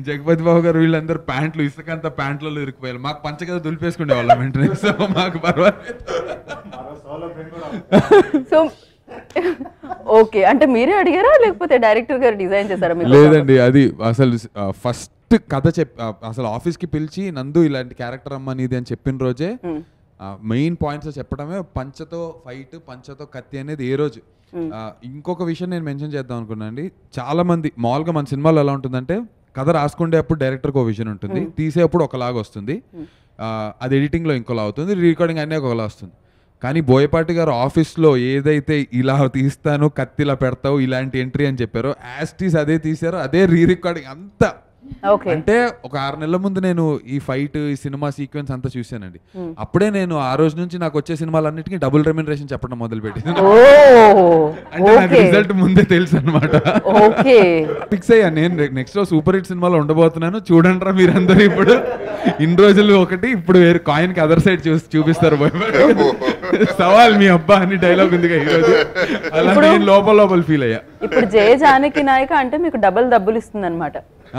జగపతి బాబు గారు వీళ్ళందరూ ప్యాంట్లు ఇసుకంతా ప్యాంట్లలో ఇరుక్కుపోయారు, మాకు పంచ కదా దులిపేసుకునే వాళ్ళం వెంటనే. సో మాకు పర్వాలేదు. సో ఓకే, అంటే మీరే అడిగారా లేకపోతే డైరెక్టర్ గారు డిజైన్ చేశారా? లేదండి, అది అసలు ఫస్ట్ కథ అసలు ఆఫీస్కి పిలిచి నందు ఇలాంటి క్యారెక్టర్ అమ్మనిది అని చెప్పిన రోజే మెయిన్ పాయింట్స్ చెప్పడమే పంచతో ఫైట్, పంచతో కత్తి అనేది ఏ రోజు. ఇంకొక విషయం నేను మెన్షన్ చేద్దాం అనుకున్నా అండి, చాలా మంది మామూలుగా మన సినిమాలో ఎలా ఉంటుందంటే కథ రాసుకునేటప్పుడు డైరెక్టర్కి ఒక విజన్ ఉంటుంది, తీసేటప్పుడు ఒకలాగా వస్తుంది, అది ఎడిటింగ్లో ఇంకోలా అవుతుంది, రికార్డింగ్ అన్నీ ఒకలా వస్తుంది. కానీ బోయపాటి గారు ఆఫీస్లో ఏదైతే ఇలా తీస్తాను కత్తిలా పెడతావు ఇలాంటి ఎంట్రీ అని చెప్పారో యాస్టీస్ అదే తీసారో, అదే రికార్డింగ్ అంతా. అంటే ఒక 6 నెలల ముందు నేను ఈ ఫైట్ ఈ సినిమా సీక్వెన్స్ అంతా చూసానండి. అప్పుడే నేను ఆ రోజు నుంచి నాకు వచ్చే సినిమాలన్నిటికీ డబుల్ రెమ్యునరేషన్ చెప్పడం మొదలు పెట్టాను. అంటే నాకు రిజల్ట్ ముందే తెలుసు అనమాట. ఫిక్స్ అయ్యా నేను నెక్స్ట్ సూపర్ హిట్ సినిమాలో ఉండబోతున్నాను, చూడండి మీరందరూ. ఇప్పుడు ఇన్ని రోజులు ఒకటి, ఇప్పుడు వేరే కాయిన్ కి అదర్ సైడ్ చూపిస్తారు. సవాల్ మీ అబ్బా అని డైలాగ్ ఉంది ఈ రోజు, అలా నేను లోపల ఫీల్ అయ్యా. ఇప్పుడు జయ జానకి నాయక అంటే మీకు డబ్బులు ఇస్తుంది అనమాట.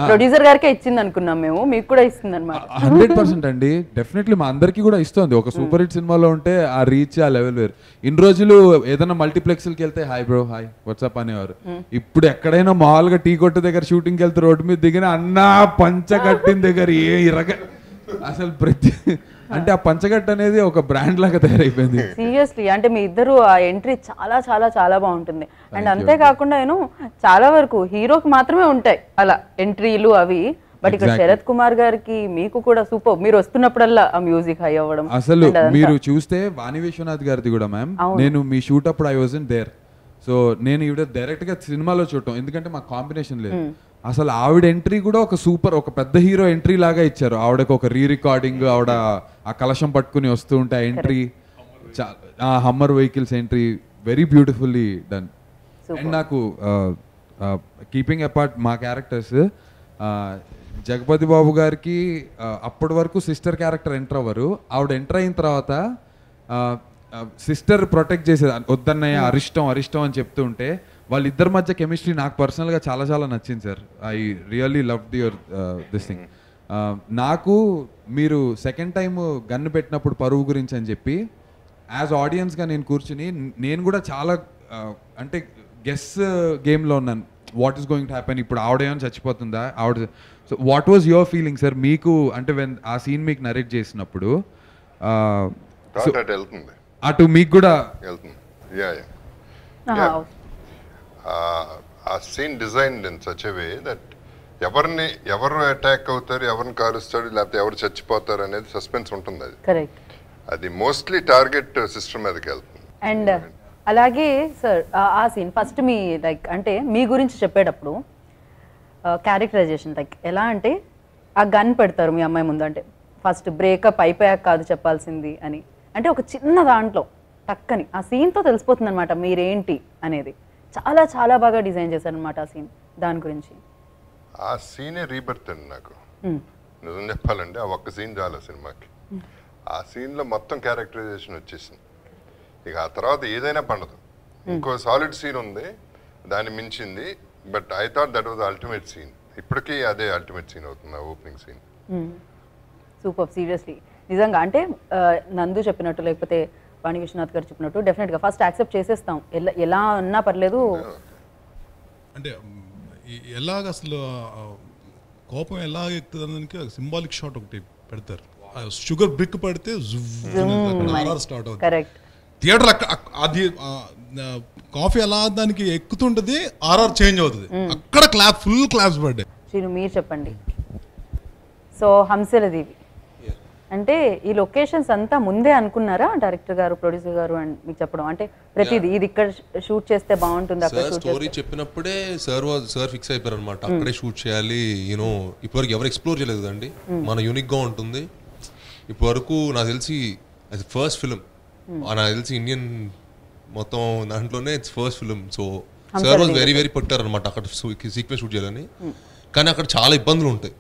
ప్రొడ్యూసర్ గారికే ఇచ్చింది అనుకున్నాం మేము, మీకు కూడా ఇస్తుంది అనమాట. 100% అండి, డెఫినెట్లీ మా అందరికీ కూడా ఇస్తుంది. ఒక సూపర్ హిట్ సినిమాలో ఉంటే ఆ రీచ్ ఆ లెవెల్ వేరు. ఇన్ని రోజులు ఏదైనా మల్టీప్లెక్స్కి వెళ్తే హాయ్ బ్రో హాయ్ వాట్సాప్ అనేవారు. ఇప్పుడు ఎక్కడైనా మామూలుగా టీ కొట్టు దగ్గర షూటింగ్కి వెళ్తే రోడ్డు మీద దిగిన అన్నా పంచ కట్టిన దగ్గర అసలు ప్రతి అంటే ఆ పంచగట్ట అనేది ఒక బ్రాండ్ లాగా తయారైపోయింది. సీరియస్లీ అంటే మీ ఇద్దరు ఆ ఎంట్రీ చాలా చాలా చాలా బాగుంటుంది. అండ్ అంతేకాకుండా చాలా వరకు హీరోకి మాత్రమే ఉంటాయి అలా ఎంట్రీలు అవి, బట్ ఇక్కడ శరత్ కుమార్ గారికి మీకు కూడా సూపర్. మీరు వస్తున్నప్పుడల్లా ఆ మ్యూజిక్ హై అవ్వడం. అసలు మీరు చూస్తే వాణి విశ్వనాథ్ గారిది కూడా మ్యామ్, నేను మీ షూట్ అప్పుడు I was in there. So నేను ఈవిడ డైరెక్ట్ గా సినిమాలో చూడటం, ఎందుకంటే మాకు కాంబినేషన్ లేదు. అసలు ఆవిడ ఎంట్రీ కూడా ఒక సూపర్, ఒక పెద్ద హీరో ఎంట్రీ లాగా ఇచ్చారు. ఆవిడకి ఒక రికార్డింగ్, ఆవిడ ఆ కలశం పట్టుకుని వస్తూ ఉంటే ఆ entry, hammer vehicles entry very beautifully done. And నాకు కీపింగ్ అపార్ట్ మా క్యారెక్టర్స్, జగపతి బాబు గారికి అప్పటి వరకు సిస్టర్ క్యారెక్టర్ ఎంటర్ అవ్వరు. ఆవిడ ఎంటర్ అయిన తర్వాత సిస్టర్ ప్రొటెక్ట్ చేసేది, వద్దన్నయ్య అరిష్టం అని చెప్తూ ఉంటే వాళ్ళిద్దరి మధ్య కెమిస్ట్రీ నాకు పర్సనల్గా చాలా చాలా నచ్చింది sir. I really loved your this thing. నాకు మీరు సెకండ్ టైం గన్ను పెట్టినప్పుడు పరువు గురించి అని చెప్పి యాజ్ ఆడియన్స్గా నేను కూర్చుని నేను కూడా చాలా అంటే గెస్ గేమ్లో ఉన్నాను. What is going to happen, ఇప్పుడు ఆవిడేమో చచ్చిపోతుందా ఆవిడ. So what was your feeling sir మీకు, అంటే వెన్ ఆ సీన్ మీకు నరేట్ చేసినప్పుడు అటు మీకు కూడా వెళ్తుంది. ఆ scene designed in such a way that ఎవరు అటాక్ అవుతారు, ఎవరిని కాలుస్తాడు, లేకపోతే ఎవరు చచ్చిపోతారు అనేది సస్పెన్స్ ఉంటుంది. అది కరెక్ట్. అది మోస్ట్లీ టార్గెట్ సిస్టమ్ మీదకి వెళ్తుంది. అండ్ అలాగే సార్ ఆ సీన్ ఫస్ట్ మీ లైక్ అంటే మీ గురించి చెప్పేటప్పుడు క్యారెక్టరైజేషన్ లైక్ ఎలా అంటే ఆ గన్ పెడతారు మీ అమ్మాయి ముందు, అంటే ఫస్ట్ బ్రేకప్ అయిపోయాక కాదు చెప్పాల్సింది అని, అంటే ఒక చిన్న దాంట్లో టక్కని ఆ సీన్తో తెలిసిపోతుంది అనమాట మీరేంటి అనేది. చాలా చాలా బాగా డిజైన్ చేశారనమాట ఆ సీన్. దాని గురించి ఆ సీనే రీబర్త్ అండి నాకు. నిజం చెప్పాలంటే ఆ ఒక్క సీన్ చాలా సినిమాకి. ఆ సీన్లో మొత్తం క్యారెక్టరైజేషన్ వచ్చేసింది. ఇక ఆ తర్వాత ఏదైనా పండదు. ఇంకో సాలిడ్ సీన్ ఉంది, దాన్ని మించింది. But I thought that was ultimate scene. ఇప్పటికీ అదే అల్టిమేట్ సీన్ అవుతుంది ఆ ఓపెనింగ్ సీన్. సూపర్, సీరియస్లీ నిజంగా. అంటే నందు చెప్పినట్టు లేకపోతే వాణి విశ్వనాథ్ గారు చెప్పినట్టు డెఫినెట్గా ఫస్ట్ యాక్సెప్ట్ చేసేస్తాం, ఎలా ఉన్నా పర్లేదు. అంటే ఎలాగ అసలు కోపం ఎలాగ ఎక్కుతుందానికి సింబాలిక్ షాట్ ఒకటి పెడతారు. షుగర్ బ్రిక్ పడితే స్టార్ట్ అవుతుంది థియేటర్. అది కాఫీ ఎలా దానికి ఎక్కుతుంటది, ఆర్ఆర్ చేంజ్ అవుతుంది, అక్కడ క్లాప్ ఫుల్ క్లాప్స్ పడ్డాయి. శ్రీను మీరు చెప్పండి. సో హంసలదేవి అంటే ఈ లొకేషన్స్ అంతా ముందే అనుకున్నారా డైరెక్టర్ గారు, ప్రొడ్యూసర్ గారు అండ్ మీకు చెప్పడం, అంటే ప్రతిదీ ఇది ఇక్కడ షూట్ చేస్తే బాగుంటుంది అక్కడ షూట్ స్టోరీ చెప్పినప్పుడే సార్ ఫిక్స్ అయిపోయారు అనమాట. అక్కడే షూట్ చేయాలి. యూనో ఇప్పటివరకు ఎవరు ఎక్స్ప్లోర్ చేయలేదు కదండి, మన యూనిక్ గా ఉంటుంది. ఇప్పటివరకు నాకు తెలిసి అది ఫస్ట్ ఫిలిం, నాకు తెలిసి ఇండియన్ మొత్తం దాంట్లోనే it's first film. So sir was very very పట్టారు అనమాట అక్కడ సీక్వెన్స్ షూట్ చేయాలని. కానీ అక్కడ చాలా ఇబ్బందులు ఉంటాయి.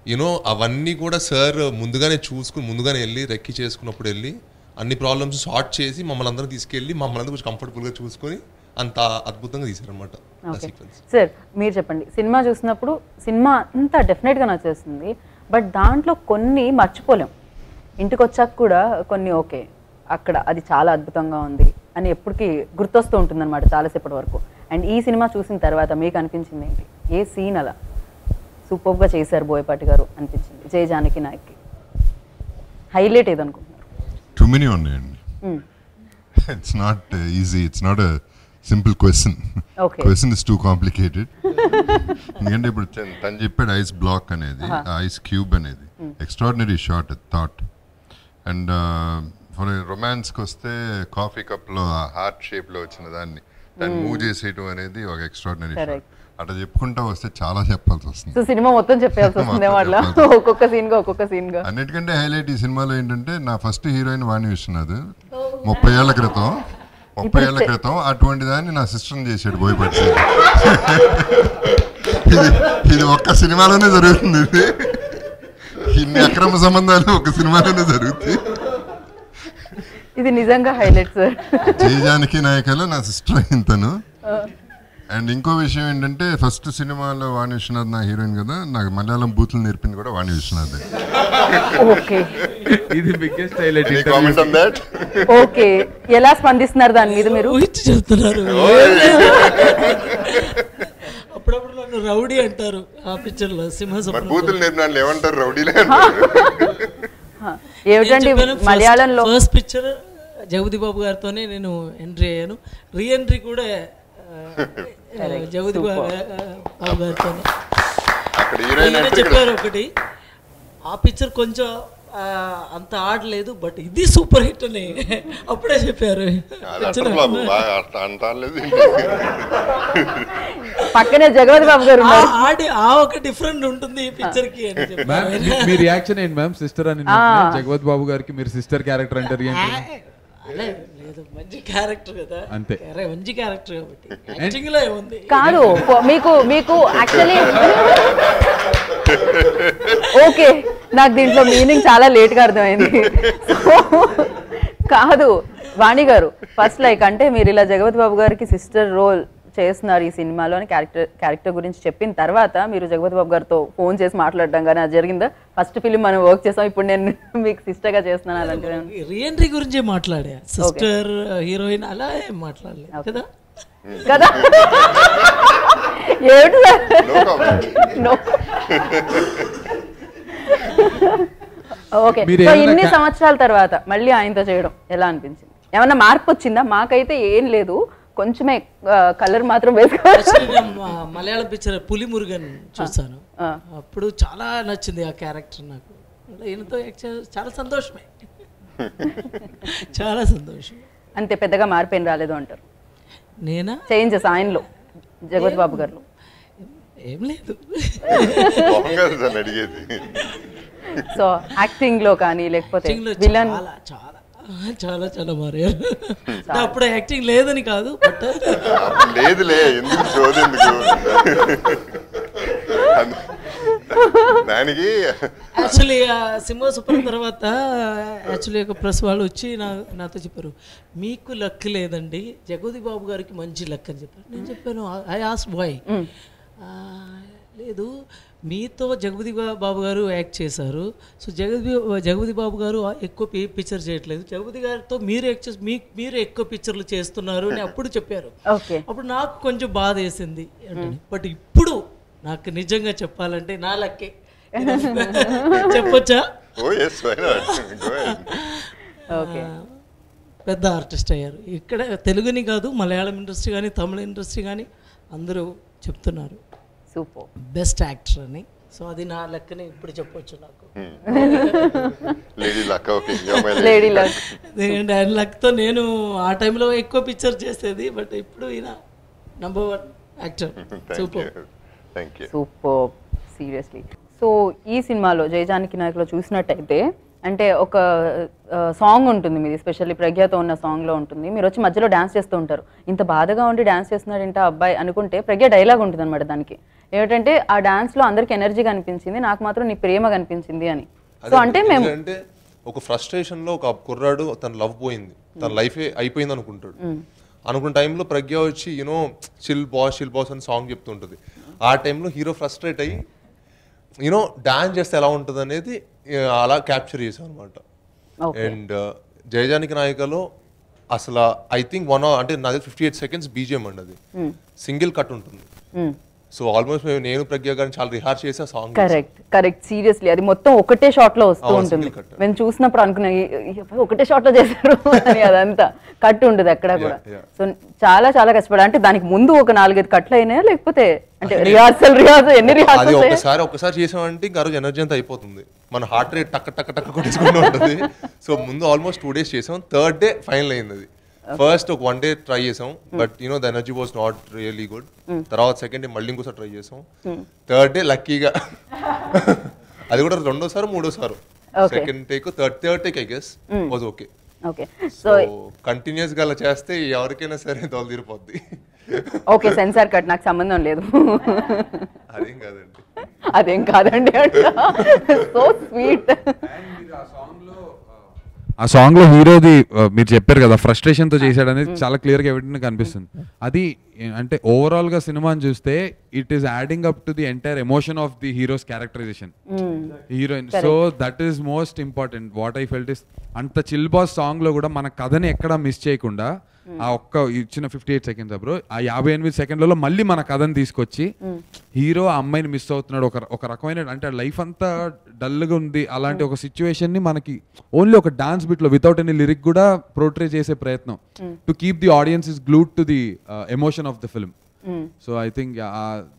యూనో అవన్నీ కూడా సార్ ముందుగానే చూసుకుని ముందుగానే వెళ్ళి రెక్కి చేసుకున్నప్పుడు వెళ్ళి అన్ని ప్రాబ్లమ్స్ సార్ట్ చేసి మమ్మల్ని అందరం తీసుకెళ్ళి మమ్మల్ని అందరూ కొంచెం కంఫర్టబుల్గా చూసుకొని అంత అద్భుతంగా తీశారనమాట సీక్వెన్స్. సార్ మీరు చెప్పండి, సినిమా చూసినప్పుడు సినిమా అంతా డెఫినెట్గా నచ్చేస్తుంది, బట్ దాంట్లో కొన్ని మర్చిపోలేం. ఇంటికి వచ్చాక కూడా కొన్ని ఓకే అక్కడ అది చాలా అద్భుతంగా ఉంది అని ఎప్పటికీ గుర్తొస్తూ ఉంటుంది అనమాట చాలాసేపటి వరకు. అండ్ ఈ సినిమా చూసిన తర్వాత మీకు అనిపించింది ఏంటి, ఏ సీన్ అలా సూపర్గా చేశారు బోయపాటి గారు అనిపించింది? జయ జానకి నాయక్కి హైలైట్ ఏదనుకుంటున్నారు? టూ మెనీ ఉన్నాయండి. It's not easy, it's not a simple question. Question is too complicated. ఎందుకంటే ఇప్పుడు తను చెప్పాడు ఐస్ బ్లాక్ అనేది, ఐస్ క్యూబ్ అనేది extraordinary shot thought. And for రొమాన్స్కి వస్తే కాఫీ కప్లో హార్ట్ షేప్లో వచ్చిన దాన్ని మూవ్ చేసేయటం అనేది ఒక ఎక్స్ట్రాడినరీ షాట్. అట్లా చెప్పుకుంటా వస్తే చాలా చెప్పాల్సి వస్తుంది. సో సినిమా మొత్తం చెప్పాల్సి వస్తుంది వాళ్ళ ఒక్కొక్క సీన్ గా. అన్నిటికంటే హైలైట్ ఈ సినిమాలో ఏంటంటే నా ఫస్ట్ హీరోయిన్ వాణి విశ్వనాథ్ 30 ఏళ్ల క్రితం అటువంటి దాన్ని నా సిస్టర్ని చేశాడు బోయపాటి. ఇది ఒక్క సినిమాలోనే జరుగుతుంది. ఇది ఇన్ని అక్రమ సంబంధాలు ఒక సినిమాలోనే జరుగుతాయి. ఇది నిజంగా హైలైట్ సార్. జయ జానకి నాయకలో నా సిస్టర్ అయింతను. అండ్ ఇంకో విషయం ఏంటంటే ఫస్ట్ సినిమాలో వాణి విశ్వనాథ్ నా హీరోయిన్ కదా, నాకు మలయాళం బూతులు నేర్పింది కూడా వాణి విశ్వనాథ్. ఇది biggest highlight. Comment on that. Okay, ఎలా స్పందిస్తున్నారు దాని మీద మీరు? చెప్తున్నారు అప్పుడప్పుడు నన్ను రౌడీ అంటారు ఆ పిక్చర్ లో. సింహాసనం బూతులు నేర్పిన ఏమంటారు? రౌడీలే. ఏమిటండి మలయాళంలో ఫస్ట్ పిక్చర్ జగపతి బాబు గారితోనే నేను ఎంట్రీ అయ్యాను. రీ ఎంట్రీ కూడా జగపతి బాబు గారితోనే చెప్పారు ఒకటి. ఆ పిక్చర్ కొంచెం అంత ఆడలేదు, బట్ ఇది సూపర్ హిట్ అని అప్పుడే చెప్పారు. పక్కనే జగపతి బాబు గారు ఆడి ఆ ఒక డిఫరెంట్ ఉంటుంది ఈ పిక్చర్ కి అని చెప్పారు. మీ రియాక్షన్ ఏంటి మ్యామ్? సిస్టర్ అని జగపతి బాబు గారికి మీరు సిస్టర్ క్యారెక్టర్ అంటారు ఏంటి? లేదు, మంచి క్యారెక్టర్ కదా, అంతే. మంచి క్యారెక్టర్ కాబట్టి యాక్టింగ్ లో ఏముంది కాదు. మీకు యాక్చువల్లీ ఓకే, నాకు దీంట్లో మీనింగ్ చాలా లేట్ గా అర్థమైంది. కాదు వాణి గారు, ఫస్ట్ లైక్ అంటే మీరు ఇలా జగపతి బాబు గారికి సిస్టర్ రోల్ చేస్తున్నారు ఈ సినిమాలో అని క్యారెక్టర్ గురించి చెప్పిన తర్వాత మీరు జగపతి బాబు గారితో ఫోన్ చేసి మాట్లాడడం కానీ అది జరిగిందా? ఫస్ట్ ఫిలిం మనం వర్క్ చేసాం, ఇప్పుడు నేను మీకు సిస్టర్గా చేస్తున్నాను అలాంటి రీఎంట్రీ గురించే మాట్లాడా, సిస్టర్ హీరోయిన్ అలా ఏం మాట్లాడలేదు కదా కదా. ఏమిటి ఓకే. సో ఇన్ని సంవత్సరాల తర్వాత మళ్ళీ ఆయనతో చేయడం ఎలా అనిపించింది? ఏమన్నా మార్పు వచ్చిందా? మాకైతే ఏం లేదు, కొంచెమే కలర్ మాత్రం వేసుకోవచ్చు. మలయాళం పిక్చర్ పులి మురుగన్ చూసాను, అప్పుడు చాలా నచ్చింది ఆ క్యారెక్టర్ నాకు. ఈయనతో చాలా సంతోషమే, చాలా సంతోషం. అంతే, పెద్దగా మార్పు ఏం రాలేదు అంటారు? నేనా చేంజెస్ ఆయనలో, జగపతి బాబు గారిలో ఏం లేదు. సో యాక్టింగ్ లో కానీ లేకపోతే విలన్ చాలా చాలా చాలా మారారు. అప్పుడు యాక్టింగ్ లేదని కాదు, బట్ లేదులే, ఎందుకు చూడెందుకు దానికి. యాక్చువల్లీ సింహ సూపర్ తర్వాత యాక్చువల్లీ ఒక ప్రెస్ వాళ్ళు వచ్చి నాతో చెప్పారు, మీకు లక్ లేదండి, జగపతి బాబు గారికి మంచి లక్ అని చెప్పారు. నేను చెప్పాను, ఐ ఆస్క్డ్ వై. లేదు, మీతో జగపతి బాబు గారు యాక్ట్ చేశారు, సో జగపతి బాబు గారు ఎక్కువ పిక్చర్ చేయట్లేదు, జగపతి గారితో మీరు యాక్ట్ చేసి మీరు ఎక్కువ పిక్చర్లు చేస్తున్నారు అని అప్పుడు చెప్పారు. అప్పుడు నాకు కొంచెం బాధ వేసింది. బట్ ఇప్పుడు నాకు నిజంగా చెప్పాలంటే నా లక్కే చెప్పొచ్చా, పెద్ద ఆర్టిస్ట్ అయ్యారు. ఇక్కడ తెలుగుని కాదు, మలయాళం ఇండస్ట్రీ కానీ తమిళ ఇండస్ట్రీ కానీ అందరూ చెప్తున్నారు సూపర్ బెస్ట్ యాక్టర్ అని. సో అది నా లెక్కనే ఇప్పుడు చెప్పొచ్చు నాకు. ఎందుకంటే ఆయన లక్తో నేను ఆ టైంలో ఎక్కువ పిక్చర్ చేసేది, బట్ ఇప్పుడు ఈయన number 1 actor. Super super seriously. So ఈ సినిమాలో జయజానకి నాయకులో చూసినట్టయితే అంటే ఒక సాంగ్ ఉంటుంది మీది, స్పెషల్లీ ప్రజ్ఞతో ఉన్న సాంగ్లో ఉంటుంది, మీరు వచ్చి మధ్యలో డ్యాన్స్ చేస్తూ ఉంటారు. ఇంత బాధగా ఉండి డ్యాన్స్ చేస్తున్నాడు ఏంటో అబ్బాయి అనుకుంటే ప్రజ్ఞ డైలాగ్ ఉంటుంది అనమాట దానికి. ఏమిటంటే ఆ డాన్స్లో అందరికి ఎనర్జీ కనిపించింది, నాకు మాత్రం నీ ప్రేమ కనిపించింది అని. సో అంటే మేము అంటే ఒక ఫ్రస్ట్రేషన్లో ఒక కుర్రాడు తన లవ్ పోయింది, తన లైఫే అయిపోయింది అనుకుంటాడు. అనుకున్న టైంలో ప్రజ్ఞ వచ్చి యూనో చిల్ బాస్ అని సాంగ్ చెప్తుంటుంది. ఆ టైంలో హీరో ఫ్రస్ట్రేట్ అయ్యి యూనో డాన్స్ చేస్తే ఎలా ఉంటుంది అనేది అలా క్యాప్చర్ చేసాం అనమాట. అండ్ జయజానకి నాయకలో అసలు ఐ థింక్ అంటే నాది 58 seconds బీజిఎం అండి, అది సింగిల్ కట్ ఉంటుంది. సో ఆల్మోస్ట్ నేను ప్రజ్ఞ గారిని చాలా రిహార్స్ చేసి ఆ సాంగ్. కరెక్ట్ సీరియస్లీ అది మొత్తం ఒకటే షాట్ లో వస్తూ ఉంటుంది. మేము చూసినప్పుడు అనుకున్నా ఒకటే షాట్ లో చేశారు అని, అదంతా కట్ ఉండదు అక్కడ కూడా. సో చాలా చాలా కష్టపడా. అంటే దానికి ముందు ఒక 4-5 కట్లు అయినాయా లేకపోతే అంటే రిహార్సల్ ఎన్ని రిహార్సల్? ఒకసారి చేసామంటే ఇంకా రోజు ఎనర్జీ అంతా అయిపోతుంది, మన హార్ట్ రేట్ టక్ టక్ టక్ కొట్టుకుంటూ ఉంటుంది. సో ముందు ఆల్మోస్ట్ 2 days చేసాం, 3rd day ఫైనల్ అయింది. అది ఫస్ట్ ఒక 1 day ట్రై చేసాం, but you know the energy was not really good. తర్వాత 2nd day మళ్ళీ ఇంకోసారి ట్రై చేసాం, 3rd day లక్కీగా అది కూడా 2వ-3వ second take, third take I guess was okay. So continuous గా అలా చేస్తే ఎవరికైనా సరే దోలు తీరిపోద్ది. ఓకే, సెన్సార్ కట్ నాకు సంబంధం లేదు. అదేం కాదండి అంటే సో స్వీట్. ఆ సాంగ్ లో హీరోది మీరు చెప్పారు కదా ఫ్రస్ట్రేషన్ తో చేశాడు అనేది చాలా క్లియర్ గా ఎవిడెంట్ కనిపిస్తుంది. అది అంటే ఓవరాల్ గా సినిమాని చూస్తే it is adding up to the entire emotion of the heroes characterisation, heroine. So that is most important. What I felt is అంత చిల్ బాస్ సాంగ్ లో కూడా మన కథని ఎక్కడా మిస్ చేయకుండా ఆ ఒక్క ఇచ్చిన 58 seconds బ్రో, ఆ 58 సెకండ్లలో మళ్ళీ మన కథని తీసుకొచ్చి హీరో ఆ అమ్మాయిని మిస్ అవుతున్నాడు, ఒక రకమైన అంటే లైఫ్ అంతా డల్గా ఉంది అలాంటి ఒక సిచ్యువేషన్ ని మనకి ఓన్లీ ఒక డాన్స్ బిట్ లో వితౌట్ ఎనీ లిరిక్ కూడా పోర్ట్రే చేసే ప్రయత్నం to keep the audience is glued to the emotion of the film. So I think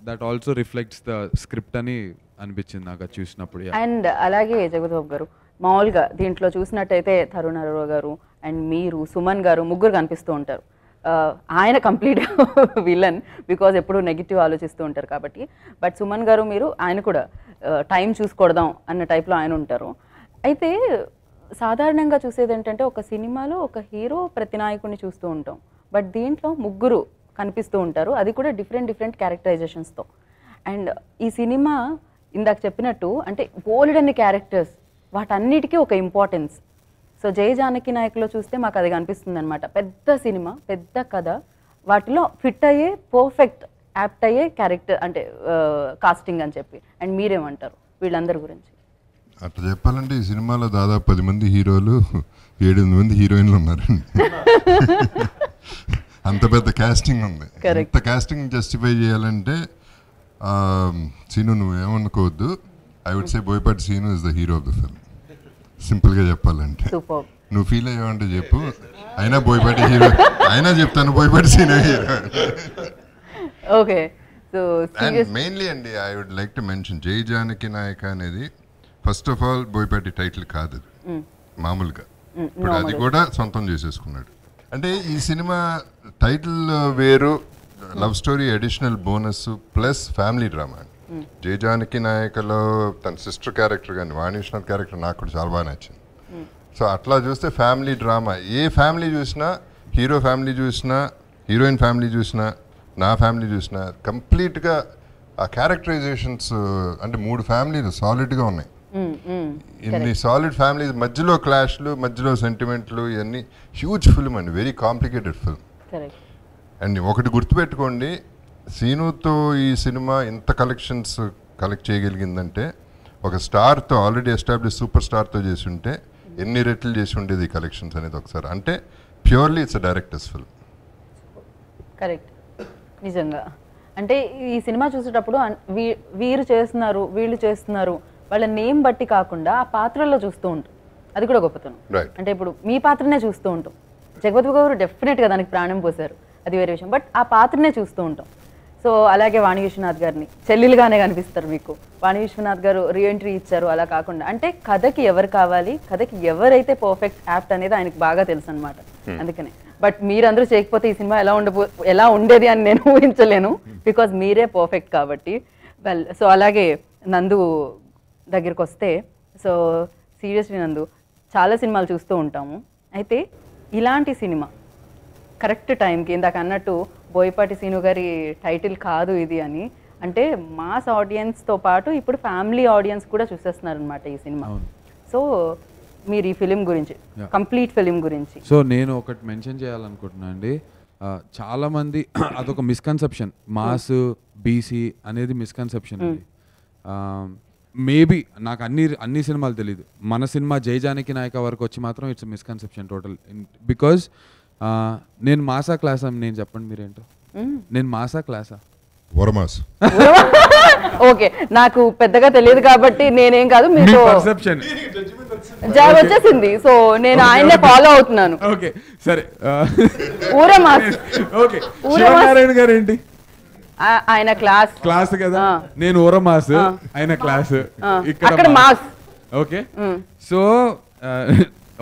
that also reflects the script అని అనిపించింది నాకు చూసినప్పుడు. అండ్ అలాగే జగపతి బాబు గారు మామూలుగా దీంట్లో చూసినట్టయితే తరుణ్ అరోరా గారు అండ్ మీరు సుమన్ గారు ముగ్గురు కనిపిస్తూ ఉంటారు. ఆయన కంప్లీట్ విలన్ బికాజ్ ఎప్పుడు నెగిటివ్ ఆలోచిస్తూ ఉంటారు కాబట్టి. బట్ సుమన్ గారు మీరు ఆయన కూడా టైం చూసుకోవడం అన్న టైప్లో ఆయన ఉంటారు. అయితే సాధారణంగా చూసేది ఏంటంటే ఒక సినిమాలో ఒక హీరో ప్రతి నాయకుడిని చూస్తూ ఉంటాం, బట్ దీంట్లో ముగ్గురు కనిపిస్తూ ఉంటారు, అది కూడా డిఫరెంట్ క్యారెక్టరైజేషన్స్తో. అండ్ ఈ సినిమా ఇందాక చెప్పినట్టు అంటే బోల్డన్ని క్యారెక్టర్స్, వాటన్నిటికీ ఒక ఇంపార్టెన్స్. సో జయ జానకి నాయకులో చూస్తే మాకు అది కనిపిస్తుంది అనమాట. పెద్ద సినిమా, పెద్ద కథ, వాటిలో ఫిట్ అయ్యే పర్ఫెక్ట్ యాప్ట్ అయ్యే క్యారెక్టర్ అంటే కాస్టింగ్ అని చెప్పి, అండ్ మీరేమంటారు వీళ్ళందరి గురించి? అట్లా చెప్పాలంటే ఈ సినిమాలో దాదాపు 10 మంది హీరోలు 7-8 మంది హీరోయిన్లు ఉన్నారండి. అంత పెద్ద కాస్టింగ్ ఉంది. అంత కాస్టింగ్ జస్టిఫై చేయాలంటే సీను నువ్వు ఏమనుకోవద్దు, I would say Boyapati Seenu is the hero of the film. సింపుల్గా చెప్పాలంటే నువ్వు ఫీల్ అయ్యావంటే చెప్పు, అయినా బోయపాటి హీరో, అయినా చెప్తాను Boyapati Seenu hero. Okay. So mainly అండి I would like to mention Jai Janaki Nayaka అనేది first of all Boyapati title కాదు, మామూలుగా ఇప్పుడు అది కూడా సొంతం చేసేసుకున్నాడు. అంటే ఈ సినిమా టైటిల్ వేరు, love story additional bonus plus family drama. Jai Janaki నాయకలో తన సిస్టర్ క్యారెక్టర్ కానీ వాణి విశ్వనాథ్ క్యారెక్టర్ నాకు కూడా చాలా బాగా నచ్చింది. సో అట్లా చూస్తే ఫ్యామిలీ డ్రామా, ఏ ఫ్యామిలీ చూసినా, హీరో ఫ్యామిలీ చూసినా, హీరోయిన్ ఫ్యామిలీ చూసినా, నా ఫ్యామిలీ చూసినా కంప్లీట్గా ఆ క్యారెక్టరైజేషన్స్ అంటే 3 ఫ్యామిలీలు సాలిడ్గా ఉన్నాయి. ఇన్ని సాలిడ్ ఫ్యామిలీస్ మధ్యలో క్లాష్లు, మధ్యలో సెంటిమెంట్లు, ఇవన్నీ హ్యూజ్ ఫిల్మ్ అండి, వెరీ కాంప్లికేటెడ్ ఫిల్మ్. అండ్ ఒకటి గుర్తుపెట్టుకోండి, సీనుతో ఈ సినిమా ఇంత కలెక్షన్స్ కలెక్ట్ చేయగలిగిందంటే ఒక స్టార్తో ఆల్రెడీ ఎస్టాబ్లిష్ సూపర్ స్టార్తో చేసి ఉంటే ఎన్ని రెట్లు చేసి ఉండేది ఈ కలెక్షన్స్ అనేది ఒకసారి. అంటే purely it's a directors film. Correct. నిజంగా అంటే ఈ సినిమా చూసేటప్పుడు వీరు చేస్తున్నారు, వీళ్ళు చేస్తున్నారు, వాళ్ళ నేమ్ బట్టి కాకుండా ఆ పాత్రల్లో చూస్తూ ఉంటాం, అది కూడా గొప్పతనం. అంటే ఇప్పుడు మీ పాత్రనే చూస్తూ ఉంటాం, జగపతి గారు డెఫినెట్గా దానికి ప్రాణం పోసారు, అది వేరే విషయం, బట్ ఆ పాత్రనే చూస్తూ ఉంటాం. సో అలాగే వాణి విశ్వనాథ్ గారిని చెల్లెలుగానే కనిపిస్తారు మీకు. వాణి విశ్వనాథ్ గారు రీఎంట్రీ ఇచ్చారు, అలా కాకుండా అంటే కథకి ఎవరు కావాలి, కథకి ఎవరైతే పర్ఫెక్ట్ యాప్ట్ అనేది ఆయనకు బాగా తెలుసు అనమాట. అందుకనే బట్ మీరందరూ చేయకపోతే ఈ సినిమా ఎలా ఉండేది అని నేను ఊహించలేను, బికాజ్ మీరే పర్ఫెక్ట్ కాబట్టి. వెల్, సో అలాగే నందు దగ్గరికి వస్తే, సో సీరియస్లీ నందు చాలా సినిమాలు చూస్తూ ఉంటాము, అయితే ఇలాంటి సినిమా కరెక్ట్ టైంకి ఇందాక అన్నట్టు బోయపాటి సీను గారి టైటిల్ కాదు ఇది అని, అంటే మాస్ ఆడియన్స్తో పాటు ఇప్పుడు ఫ్యామిలీ ఆడియన్స్ కూడా చూసేస్తున్నారు అనమాట ఈ సినిమా. సో మీరు ఈ ఫిలిం గురించి, కంప్లీట్ ఫిలిం గురించి సో నేను ఒకటి మెన్షన్ చేయాలనుకుంటున్నా అండి. చాలా మంది అదొక మిస్కన్సెప్షన్, మాస్ బీసీ అనేది మిస్కన్సెప్షన్ అండి. మేబీ నాకు అన్ని సినిమాలు తెలియదు, మన సినిమా జై జానకి నాయక వరకు వచ్చి మాత్రం ఇట్స్ మిస్కన్సెప్షన్ టోటల్. బికాజ్ నేను మాసా క్లాసా, నేను చెప్పండి మీరేంటో, నేను మాసా క్లాసా? ఓకే, నాకు పెద్దగా తెలియదు కాబట్టి నేనేం కాదు, మీరు వచ్చేసింది, సో నేను ఆయన్నే ఫాలో అవుతున్నాను. ఓకే సరే. ఊరమాస్. ఓకే, శివనారాయణ గారు ఏంటి? ఆయన క్లాస్ కదా, నేను ఊరమాస్, ఆయన క్లాస్, ఇక్కడ మాస్. ఓకే, సో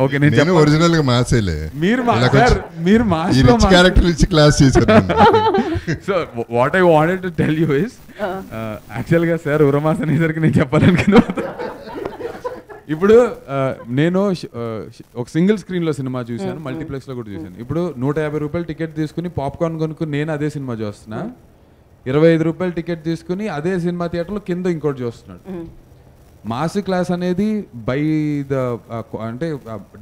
ఓకే నేను ఒరిజినల్ గా మాసేలే, మీరు మాస్ క్యారెక్టర్ ఇచ్చి క్లాస్ చేశారు. So what I wanted to tell you is, actual గా సార్ ఉరమాస్ అనేసరికి నేను చెప్పాలనుకున్నా. ఇప్పుడు నేను ఒక సింగిల్ స్క్రీన్ లో సినిమా చూశాను, మల్టీప్లెక్స్ లో కూడా చూశాను. ఇప్పుడు 150 రూపాయలు టికెట్ తీసుకుని పాప్కార్న్ కొనుక్కుని నేను అదే సినిమా చూస్తున్నా, 25 రూపాయలు టికెట్ తీసుకుని అదే సినిమా థియేటర్లో కింద ఇంకోటి చూస్తున్నాడు. మాస్ క్లాస్ అనేది బై ద అంటే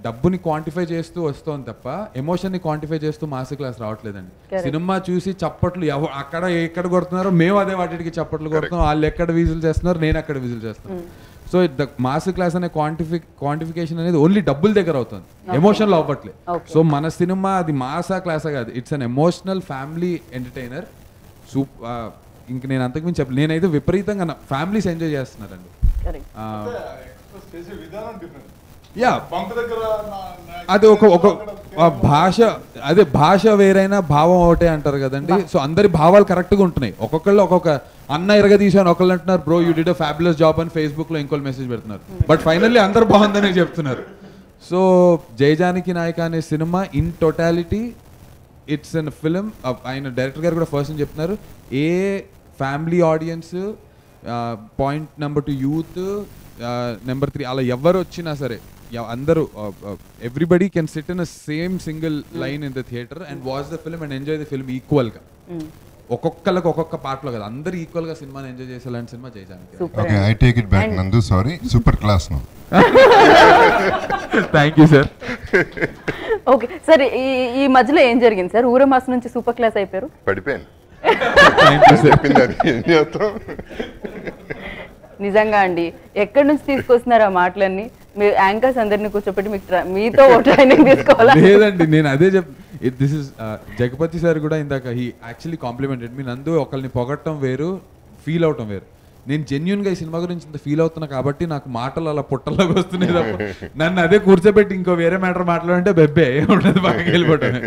డబ్బుని క్వాంటిఫై చేస్తూ వస్తుంది తప్ప ఎమోషన్ని క్వాంటిఫై చేస్తూ మాస్ క్లాస్ రావట్లేదండి. సినిమా చూసి చప్పట్లు అక్కడ ఎక్కడ కొడుతున్నారో మేము అదే వాటికి చప్పట్లు కొడుతున్నాం, వాళ్ళు ఎక్కడ విజిల్ చేస్తున్నారు నేను అక్కడ విజిల్ చేస్తున్నాను. సో ద మాస్ క్లాస్ అనే క్వాంటిఫికేషన్ అనేది ఓన్లీ డబ్బుల దగ్గర అవుతుంది, ఎమోషన్లో అవ్వట్లేదు. సో మన సినిమా అది మాసా క్లాసా కాదు, it's an emotional family entertainer. ఇంక నేను అంతకుమించి చెప్పలేదు, నేనైతే విపరీతంగా ఫ్యామిలీస్ ఎంజాయ్ చేస్తున్నారండి. అది ఒక భాష, అదే భాష వేరైనా భావం ఒకటే అంటారు కదండి. సో అందరి భావాలు కరెక్ట్గా ఉంటున్నాయి. ఒక్కొక్కళ్ళు ఒక్కొక్క అన్న ఎరగదీశాను, ఒకళ్ళు అంటున్నారు bro you did a fabulous job అని ఫేస్బుక్ లో, ఇంకోళ్ళు మెసేజ్ పెడుతున్నారు, బట్ ఫైనల్లీ అందరు బాగుందని చెప్తున్నారు. సో జై జానకి నాయక అనే cinema in totality it's an film. ఆయన డైరెక్టర్ గారు కూడా ఫస్ట్ అని చెప్తున్నారు, a family audience, point number 2 youth, number 3 అలా ఎవరు వచ్చినా సరే అందరూ everybody can sit in a same single line in the theatre and watch the film and enjoy the film ఈక్వల్గా. ఒక్కొక్కరికి ఒక్కొక్క పార్ట్లో కదా, అందరు ఈక్వల్ గా సినిమాని ఎంజాయ్ చేసేలాంటి cinema Jai Janaki. Okay, I take it back Nandu, sorry, super class now. Thank you sir. Okay సరే, ఈ మధ్యలో ఏం జరిగింది సార్? ఊరమాస్ నుంచి సూపర్ క్లాస్ అయిపోయారు. పడిపోయాను. చెప్పింది అది ఏం చేస్తాం. నిజంగా అండి, ఎక్కడి నుంచి తీసుకొస్తున్నారు ఆ మాటలన్నీ? మీరు యాంకర్స్ అందరినీ కూర్చోపెట్టి మీతో ట్రైనింగ్ తీసుకోవాలి. లేదండి, నేను అదే దిస్ ఇస్ జగపతి సార్ కూడా ఇందాక హీ యాక్చువల్లీ కాంప్లిమెంటెడ్ మీ. నందు ఒకరిని పొగట్టం వేరు, ఫీల్ అవటం వేరు. నేను జెన్యున్గా ఈ సినిమా గురించి ఇంత ఫీల్ అవుతున్నా కాబట్టి నాకు మాటలు అలా పుట్టల్లోకి వస్తున్నాయి తప్ప నన్ను అదే కూర్చోబెట్టి ఇంకో వేరే మ్యాటర్ మాట్లాడంటే బెబ్బే ఉండదు, పక్కకి వెళ్ళిపోవటమే.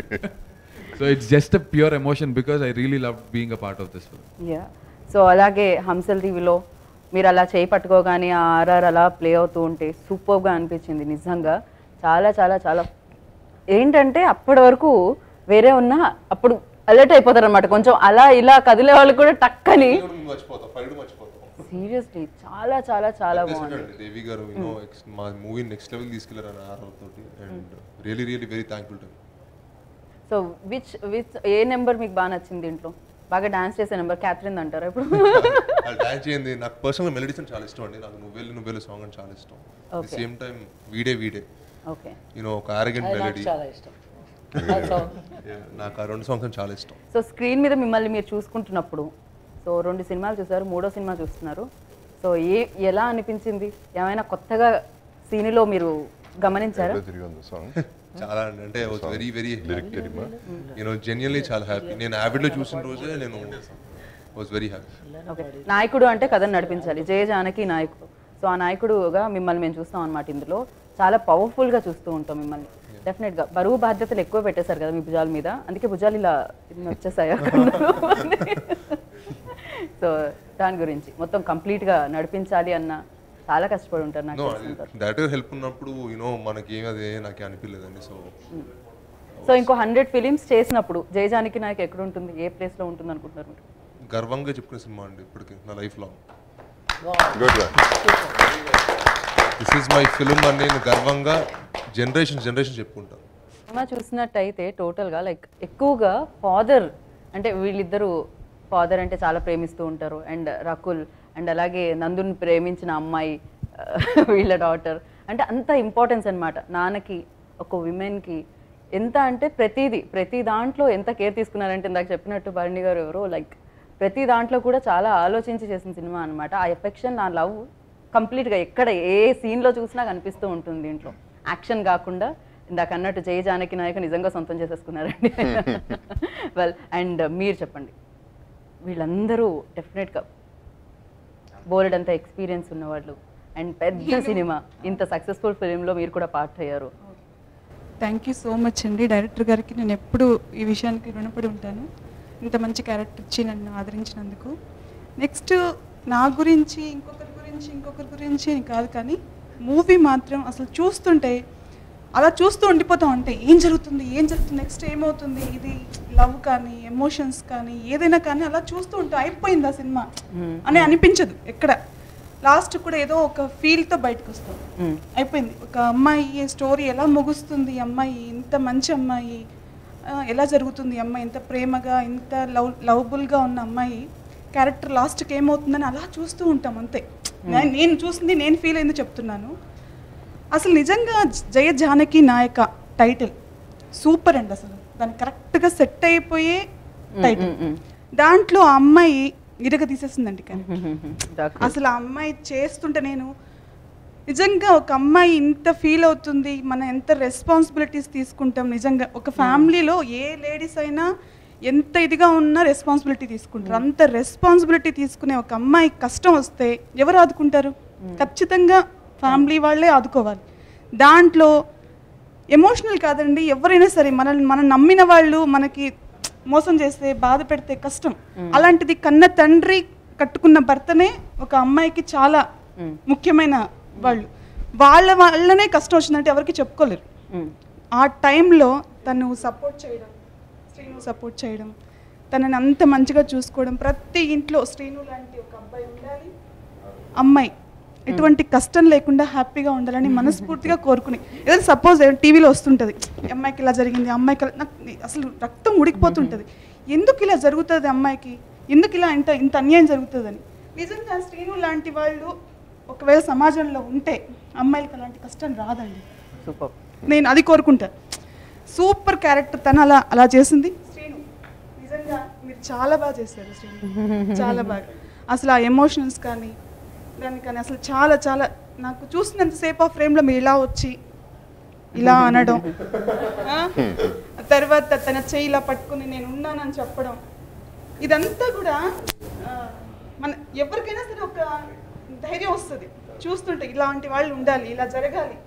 So it's just a pure emotion because I really love being a part of this film. Yeah, so అలాగే హంసల్ టీవీలో మీరు అలా చేయి పట్టుకోగానే ఆ ఆర్ఆర్ అలా ప్లే అవుతూ ఉంటే సూపర్గా అనిపించింది నిజంగా. చాలా చాలా చాలా ఏంటంటే అప్పటి వరకు వేరే ఉన్నా అప్పుడు అలర్ట్ అయిపోతారు అనమాట. కొంచెం అలా ఇలా కదిలే వాళ్ళు కూడా టక్కని. సీరియస్లీ చాలా చాలా చాలా బాగుంది. దేవి గారు మా మూవీ నెక్స్ట్ లెవెల్ తీసుకెళ్లారు ఆర్ఆర్ తోటి and really really very thankful to. So which A number మీకు బాగా నచ్చింది దీంట్లో? బాగా డాన్స్ చేసే నెంబర్ క్యాథరిన్ అంటారా ఇప్పుడు? డాన్స్ చేయండి. నాకు పర్సనల్ మెలోడీస్ అని చాలా ఇష్టం అండి. నాకు నువ్వేలు సాంగ్ అని చాలా ఇష్టం. ది సేమ్ టైం వీడే ఓకే ఒక ఆరగెంట్ మెలోడీ చాలా ఇష్టం. నాకు ఆ 2 సాంగ్స్ చాలా ఇష్టం. సో స్క్రీన్ మీద మిమ్మల్ని మీరు చూసుకుంటున్నప్పుడు, సో 2 సినిమాలు చూసారు, 3వ సినిమా చూస్తున్నారు. సో ఎలా అనిపించింది? ఏమైనా కొత్తగా సీన్లో మీరు గమనించారా? చాలా అంటే వాజ్ వెరీ వెరీ జెన్యున్లీ చాలా హ్యాపీ. నేను యావిడ్లో చూసిన రోజే నేను వాజ్ వెరీ హ్యాపీ. ఓకే, నాయకుడు అంటే కథను నడిపించాలి, జయ జానకి నాయకుడు. సో ఆ నాయకుడుగా మిమ్మల్ని మేము చూస్తాం అనమాట. ఇందులో చాలా పవర్ఫుల్గా చూస్తూ ఉంటాం మిమ్మల్ని. డెఫినెట్గా బరువు బాధ్యతలు ఎక్కువ పెట్టేశారు కదా మీ భుజాల మీద, అందుకే భుజాలు ఇలా వచ్చేసాయి. సో దాని గురించి మొత్తం కంప్లీట్గా నడిపించాలి అన్న చాలా కష్టపడి ఉంటారు నాకు. డైరెక్టర్ హెల్ప్ ఉన్నప్పుడు మనకి ఏమదే నాకు అనిపించలేదండి. సో ఇంకో 100 ఫిలిమ్స్ చేసినప్పుడు జయ జానకి నాయక్ ఎక్కడ ఉంటుంది, ఏ ప్లేస్లో ఉంటుంది అనుకుంటున్నారు మీరు? గర్వంగా చెప్పుకునే సినిమా అండి ఇప్పటికి నా life long. This is my film అని నేను గర్వంగా జనరేషన్ చెప్పుకుంటాను. సినిమా చూసినట్టయితే టోటల్గా లైక్ ఎక్కువగా ఫాదర్ అంటే వీళ్ళిద్దరూ ఫాదర్ అంటే చాలా ప్రేమిస్తూ ఉంటారు. అండ్ రకుల్ అండ్ అలాగే నందుని ప్రేమించిన అమ్మాయి వీళ్ళ డాటర్ అంటే అంత ఇంపార్టెన్స్ అనమాట నాన్నకి, ఒక విమెన్కి. ఎంత అంటే ప్రతి దాంట్లో ఎంత కేర్ తీసుకున్నారంటే ఇందాక చెప్పినట్టు భరణి గారు ఎవరో లైక్ ప్రతి దాంట్లో కూడా చాలా ఆలోచించి చేసిన సినిమా అనమాట. ఆ ఎఫెక్షన్, ఆ లవ్ కంప్లీట్గా ఎక్కడ ఏ సీన్లో చూసినా కనిపిస్తూ ఉంటుంది దీంట్లో. యాక్షన్ కాకుండా ఇందాక అన్నట్టు జయ జానకి నాయక నిజంగా సొంతం చేసేసుకున్నారండి. వెల్, అండ్ మీరు చెప్పండి, వీళ్ళందరూ డెఫినెట్గా బోర్డ్ అంతా ఎక్స్పీరియన్స్ ఉన్నవాళ్ళు అండ్ పెద్ద సినిమా, ఇంత సక్సెస్ఫుల్ ఫిలింలో మీరు కూడా పార్ట్ అయ్యారు. థ్యాంక్ యూ సో మచ్ అండి. డైరెక్టర్ గారికి నేను ఎప్పుడు ఈ విషయానికి రుణపడి ఉంటాను, ఇంత మంచి క్యారెక్టర్ ఇచ్చి నన్ను ఆదరించినందుకు. నెక్స్ట్ నా గురించి ఇంకొకరి గురించి కాదు, కానీ మూవీ మాత్రం అసలు చూస్తుంటే అలా చూస్తూ ఉండిపోతాం. అంటే ఏం జరుగుతుంది నెక్స్ట్ ఏమవుతుంది, ఇది లవ్ కానీ ఎమోషన్స్ కానీ ఏదైనా కానీ అలా చూస్తూ ఉంటే అయిపోయింది ఆ సినిమా అని అనిపించదు ఎక్కడ. లాస్ట్ కూడా ఏదో ఒక ఫీల్తో బయటకు వస్తాం, అయిపోయింది. ఒక అమ్మాయి స్టోరీ ఎలా ముగుస్తుంది, అమ్మాయి ఇంత మంచి అమ్మాయి ఎలా జరుగుతుంది, అమ్మాయి ఇంత ప్రేమగా ఇంత లవబుల్గా ఉన్న అమ్మాయి క్యారెక్టర్ లాస్ట్కి ఏమవుతుందని అలా చూస్తూ ఉంటాం అంతే. నేను చూసింది, నేను ఫీల్ అయింది చెప్తున్నాను. అసలు నిజంగా జయ జానకి నాయక టైటిల్ సూపర్ అండి. అసలు దాన్ని కరెక్ట్గా సెట్ అయిపోయే టైటిల్. దాంట్లో ఆ అమ్మాయి ఇరగ తీసేసిందండి. కానీ అసలు ఆ అమ్మాయి చేస్తుంటే నేను నిజంగా ఒక అమ్మాయి ఇంత ఫీల్ అవుతుంది, మనం ఎంత రెస్పాన్సిబిలిటీస్ తీసుకుంటాం. నిజంగా ఒక ఫ్యామిలీలో ఏ లేడీస్ అయినా ఎంత ఇదిగా ఉన్నా రెస్పాన్సిబిలిటీ తీసుకుంటారు. అంత రెస్పాన్సిబిలిటీ తీసుకునే ఒక అమ్మాయి కష్టం వస్తే ఎవరు ఆదుకుంటారు? ఖచ్చితంగా ఫ్యామిలీ వాళ్ళే ఆదుకోవాలి. దాంట్లో ఎమోషనల్ కాదండి, ఎవరైనా సరే మనం నమ్మిన వాళ్ళు మనకి మోసం చేస్తే బాధ పెడితే కష్టం. అలాంటిది కన్న తండ్రి కట్టుకున్న భర్తనే ఒక అమ్మాయికి చాలా ముఖ్యమైన వాళ్ళు. వాళ్ళనే కష్టం వచ్చిందంటే ఎవరికి చెప్పుకోలేరు. ఆ టైంలో తను సపోర్ట్ చేయడం, శ్రీను సపోర్ట్ చేయడం, తనని అంత మంచిగా చూసుకోవడం. ప్రతి ఇంట్లో శ్రీను లాంటి ఒక అబ్బాయి ఉండాలి, అమ్మాయి ఎటువంటి కష్టం లేకుండా హ్యాపీగా ఉండాలని మనస్ఫూర్తిగా కోరుకుని. ఏదైనా సపోజ్ టీవీలో వస్తుంటుంది, అమ్మాయికి ఇలా జరిగింది, అమ్మాయికి నాకు అసలు రక్తం ఉడికిపోతుంటుంది. ఎందుకు ఇలా జరుగుతుంది అమ్మాయికి, ఎందుకు ఇలా ఇంత అన్యాయం జరుగుతుందని. నిజంగా శ్రీను లాంటి వాళ్ళు ఒకవేళ సమాజంలో ఉంటే అమ్మాయిలకి అలాంటి కష్టం రాదండి. సూపర్, నేను అది కోరుకుంటాను. సూపర్ క్యారెక్టర్ తను అలా చేసింది. శ్రీను నిజంగా మీరు చాలా బాగా చేశారు శ్రీను, చాలా బాగా. అసలు ఆ ఎమోషనల్స్ కానీ దాన్ని కానీ అసలు చాలా చాలా నాకు చూసినంతసేపు ఆ ఫ్రేమ్లో మీరు ఇలా వచ్చి ఇలా అనడం, తర్వాత తన చెయ్యి ఇలా పట్టుకుని నేను ఉన్నానని చెప్పడం, ఇదంతా కూడా మన ఎవరికైనా సరే ఒక ధైర్యం వస్తుంది చూస్తుంటే. ఇలాంటి వాళ్ళు ఉండాలి, ఇలా జరగాలి.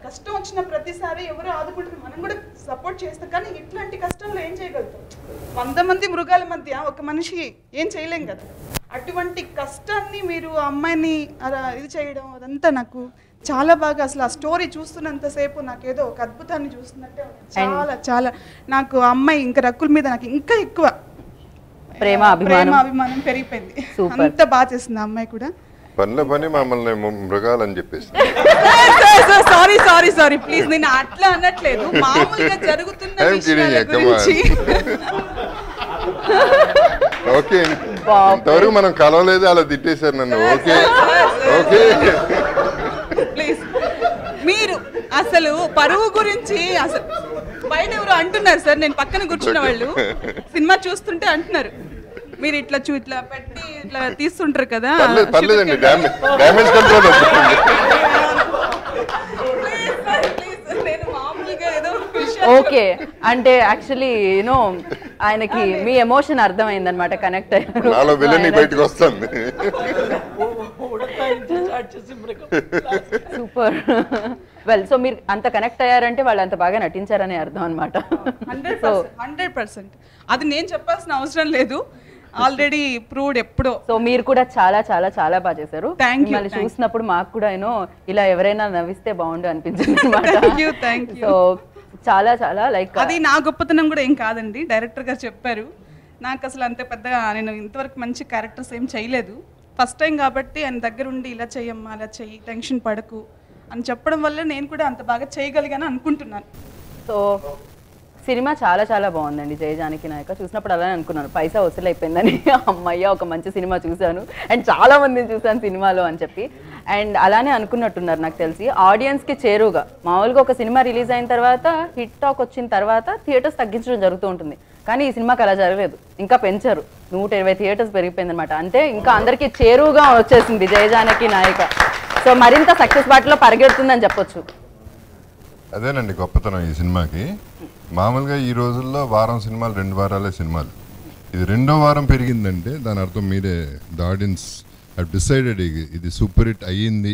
కష్టం వచ్చిన ప్రతిసారి ఎవరు ఆదుకుంటారు, మనం కూడా సపోర్ట్ చేస్తాం. కానీ ఇట్లాంటి కష్టంలో ఏం చేయగలుగుతాం? 100 మంది మృగాల మధ్య ఒక మనిషి ఏం చేయలేం కదా. అటువంటి కష్టాన్ని మీరు ఆ అమ్మాయిని అలా ఇది చేయడం, అదంతా నాకు చాలా బాగా అసలు ఆ స్టోరీ చూస్తున్నంతసేపు నాకేదో ఒక అద్భుతాన్ని చూస్తున్నట్టే చాలా చాలా నాకు ఆ అమ్మాయి ఇంకా రక్కుల మీద నాకు ఇంకా ఎక్కువ ప్రేమ అభిమానం పెరిగిపోయింది. అంత బాగా చేసింది ఆ అమ్మాయి కూడా. పని మమ్మల్ని మృగాలని చెప్పేసి సారీ సారీ సారీ ప్లీజ్, నేను అట్లా అనట్లేదు, మామూలుగా జరుగుతున్న విషయాల గురించి. ఓకే ఇంతవరకు మనం కలవలేదు, అలా తిట్టేశారు నన్ను. Okay okay please. మీరు అసలు పరువు గురించి అసలు బయట ఎవరు అంటున్నారు సార్, నేను పక్కన కూర్చున్న వాళ్ళు సినిమా చూస్తుంటే అంటున్నారు, మీరు ఇట్లా ఇట్లా పెట్టి ఇట్లా తీస్తుంటారు కదా. పర్లేదండి, డ్యామేజ్ కంట్రోల్. ఓకే అంటే యాక్చువల్లీ యూనో ఆయనకి మీ ఎమోషన్ అర్థమైంది అనమాట, కనెక్ట్ అయ్యారు. నాలో విలని బయటకు వస్తుంది. సూపర్. వెల్ సో మీరు అంత కనెక్ట్ అయ్యారంటే వాళ్ళు అంత బాగా నటించారనే అర్థం అనమాట. 100%. అది నేను చెప్పాల్సిన అవసరం లేదు, ఆల్రెడీ ప్రూవ్డ్ ఎప్పుడో. సో మీరు కూడా చాలా చాలా చాలా బాగా చేశారు. మిమ్మల్ని చూసినప్పుడు మాకు కూడా యూనో ఇలా ఎవరైనా నవ్విస్తే బాగుండు అనిపించింది అనమాట. సో చాలా చాలా లైక్ అది నా గొప్పతనం కూడా ఏం కాదండి, డైరెక్టర్ గారు చెప్పారు. నాకు అసలు అంతే పెద్దగా నేను ఇంతవరకు మంచి క్యారెక్టర్స్ ఏం చేయలేదు, ఫస్ట్ టైం కాబట్టి ఆయన దగ్గర ఉండి ఇలా చెయ్యమ్మా అలా చెయ్యి, టెన్షన్ పడకు అని చెప్పడం వల్ల నేను కూడా అంత బాగా చేయగలిగాను అనుకుంటున్నాను. సో సినిమా చాలా చాలా బాగుందండి. జయ జానకి నాయక చూసినప్పుడు అలానే అనుకున్నాను, పైసా వసూలు అయిపోయిందని. అమ్మయ్య ఒక మంచి సినిమా చూశాను అండ్ చాలా మందిని చూశాను సినిమాలో అని చెప్పి. అండ్ అలానే అనుకున్నట్టున్నారు నాకు తెలిసి, ఆడియన్స్కి చేరువుగా. మామూలుగా ఒక సినిమా రిలీజ్ అయిన తర్వాత హిట్ టాక్ వచ్చిన తర్వాత థియేటర్స్ తగ్గించడం జరుగుతూ ఉంటుంది, కానీ ఈ సినిమాకి అలా జరగలేదు, ఇంకా పెంచారు. 120 థియేటర్స్ పెరిగిపోయింది అనమాట. అంటే ఇంకా అందరికీ చేరువుగా వచ్చేసింది జయ జానకి నాయక. సో మరింత సక్సెస్ బాటలో పరిగెడుతుందని చెప్పొచ్చు. అదేనండి గొప్పతనం ఈ సినిమాకి. మామూలుగా ఈ రోజుల్లో వారం సినిమాలు 2 వారాలే సినిమాలు, ఇది 2వ వారం పెరిగిందంటే దాని అర్థం మీరే ద ఆడియన్స్ హ్యావ్ డిసైడెడ్ ఇది సూపర్ హిట్ అయ్యింది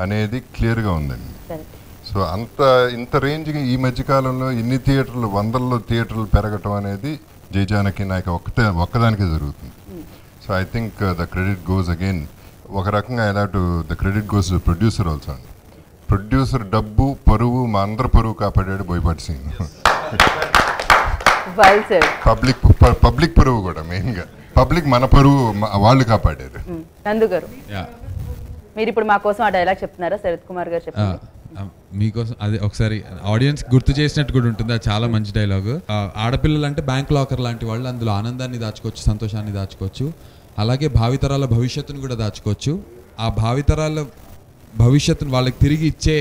అనేది క్లియర్గా ఉందండి. సో ఇంత రేంజ్గా ఈ మధ్యకాలంలో ఇన్ని థియేటర్లు 100లో థియేటర్లు పెరగటం అనేది జయ జానకి నాయక ఒక్కదానికే జరుగుతుంది. So I think the credit goes again, ఒక రకంగా ఎలాంటి the credit goes producer also అండి. ప్రొడ్యూసర్ డబ్బు పరువు మా అందరి పరువు కాపాడాడు బోయపాటి సింగ్. పబ్లిక్ పరువు కూడా మెయిన్గా, పబ్లిక్ మన పరువు వాళ్ళు కాపాడారు. నందు గారు మీరు ఇప్పుడు మా కోసం ఆ డైలాగ్ చెప్తున్నారా? శరత్ కుమార్ గారు చెప్పారు మీకోసం. అది ఒకసారి ఆడియన్స్ గుర్తు చేసినట్టు కూడా ఉంటుంది, అది చాలా మంచి డైలాగ్. ఆడపిల్లలు అంటే బ్యాంక్ లాకర్ లాంటి వాళ్ళు, అందులో ఆనందాన్ని దాచుకోవచ్చు, సంతోషాన్ని దాచుకోవచ్చు, అలాగే భావితరాల భవిష్యత్తును కూడా దాచుకోవచ్చు. ఆ భావితరాల భవిష్యత్తును వాళ్ళకి తిరిగి ఇచ్చే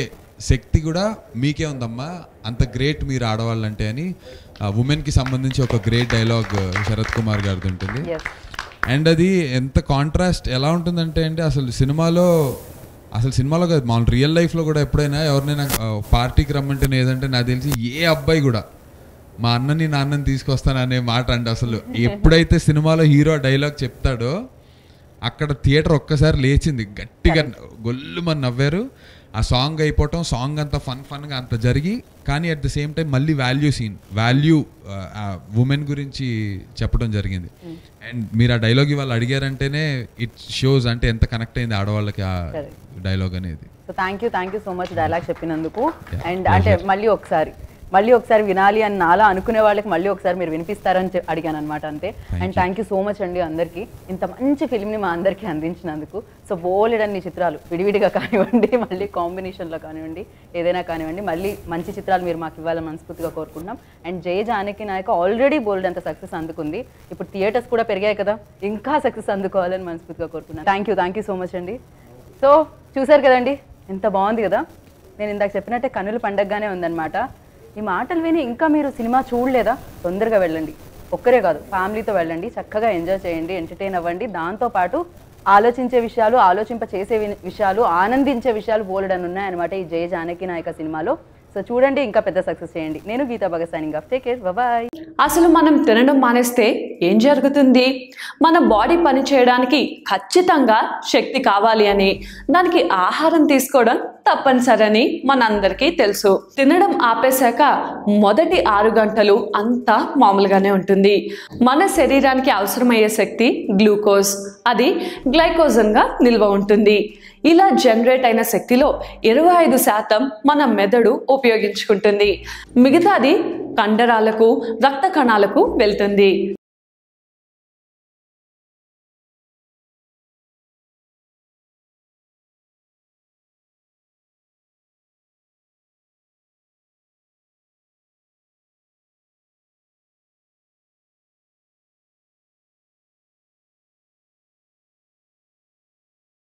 శక్తి కూడా మీకే ఉందమ్మా, అంత గ్రేట్ మీరు ఆడవాళ్ళంటే అని ఉమెన్కి సంబంధించి ఒక గ్రేట్ డైలాగ్ శరత్ కుమార్ గారిది ఉంటుంది. అండ్ అది ఎంత కాంట్రాస్ట్ ఎలా ఉంటుందంటే అండి, అసలు సినిమాలో కాదు, మామూలు రియల్ లైఫ్లో కూడా ఎప్పుడైనా ఎవరినైనా పార్టీకి రమ్మంటే ఏదంటే నాకు తెలిసి ఏ అబ్బాయి కూడా మా అన్నని నాన్నని తీసుకొస్తాననే మాట అండి. అసలు ఎప్పుడైతే సినిమాలో హీరో డైలాగ్ చెప్తాడో అక్కడ థియేటర్ ఒక్కసారి లేచింది, గట్టిగా గొల్లుమని నవ్వారు. ఆ సాంగ్ అయిపోవటం, సాంగ్ అంతా ఫన్గా అంత జరిగి, కానీ అట్ ద సేమ్ టైం మళ్ళీ వాల్యూ ఉమెన్ గురించి చెప్పడం జరిగింది. అండ్ మీరు ఆ డైలాగ్ ఇవాళ అడిగారంటేనే ఇట్ షోస్ అంటే ఎంత కనెక్ట్ అయింది ఆడవాళ్ళకి ఆ డైలాగ్ అనేది. So thank you so much dialogue చెప్పినందుకు. అండ్ అంటే మళ్ళీ ఒకసారి వినాలి అని నాలా అనుకునే వాళ్ళకి మళ్ళీ ఒకసారి మీరు వినిపిస్తారని అడిగాను అనమాట, అంతే. And thank you so much అండి అందరికీ, ఇంత మంచి ఫిల్మ్ని మా అందరికీ అందించినందుకు. సో బోలెడన్ని చిత్రాలు విడివిడిగా కానివ్వండి, మళ్ళీ కాంబినేషన్లో కానివ్వండి, ఏదైనా కానివ్వండి, మళ్ళీ మంచి చిత్రాలు మీరు మాకు ఇవ్వాలని మనస్ఫూర్తిగా కోరుకుంటున్నాం. And Jaya Janaki Nayaka already బోల్డ్ అంత సక్సెస్ అందుకుంది, ఇప్పుడు థియేటర్స్ కూడా పెరిగాయి కదా, ఇంకా సక్సెస్ అందుకోవాలని మనస్ఫూర్తిగా కోరుకుంటున్నాను. థ్యాంక్ యూ సో మచ్ అండి. సో చూసారు కదండి ఎంత బాగుంది కదా, నేను ఇందాక చెప్పినట్టే కన్నుల పండగగానే ఉందన్నమాట. ఈ మాటలు విని ఇంకా మీరు సినిమా చూడలేదా? తొందరగా వెళ్ళండి. ఒక్కరే కాదు, ఫ్యామిలీతో వెళ్ళండి, చక్కగా ఎంజాయ్ చేయండి, ఎంటర్టైన్ అవ్వండి. దాంతోపాటు ఆలోచించే విషయాలు, ఆలోచింప చేసే విషయాలు, ఆనందించే విషయాలు బోలెడని ఉన్నాయన్నమాట ఈ జయ జానకి నాయక సినిమాలో. సో చూడండి, ఇంకా పెద్ద సక్సెస్ చేయండి. నేను Geetha Bhagat signing off. Take care, bye. అసలు మనం తినడం మానేస్తే ఏం జరుగుతుంది? మన బాడీ పని చేయడానికి ఖచ్చితంగా శక్తి కావాలి అని, దానికి ఆహారం తీసుకోవడం తప్పనిసరని మనందరికీ తెలుసు. తినడం ఆపేశాక మొదటి 6 గంటలు అంతా మామూలుగానే ఉంటుంది. మన శరీరానికి అవసరమయ్యే శక్తి గ్లూకోజ్, అది గ్లైకోజన్గా నిల్వ ఉంటుంది. ఇలా జనరేట్ అయిన శక్తిలో 25% మన మెదడు ఉపయోగించుకుంటుంది. మిగతాది కండరాలకు, రక్త కణాలకు వెళ్తుంది.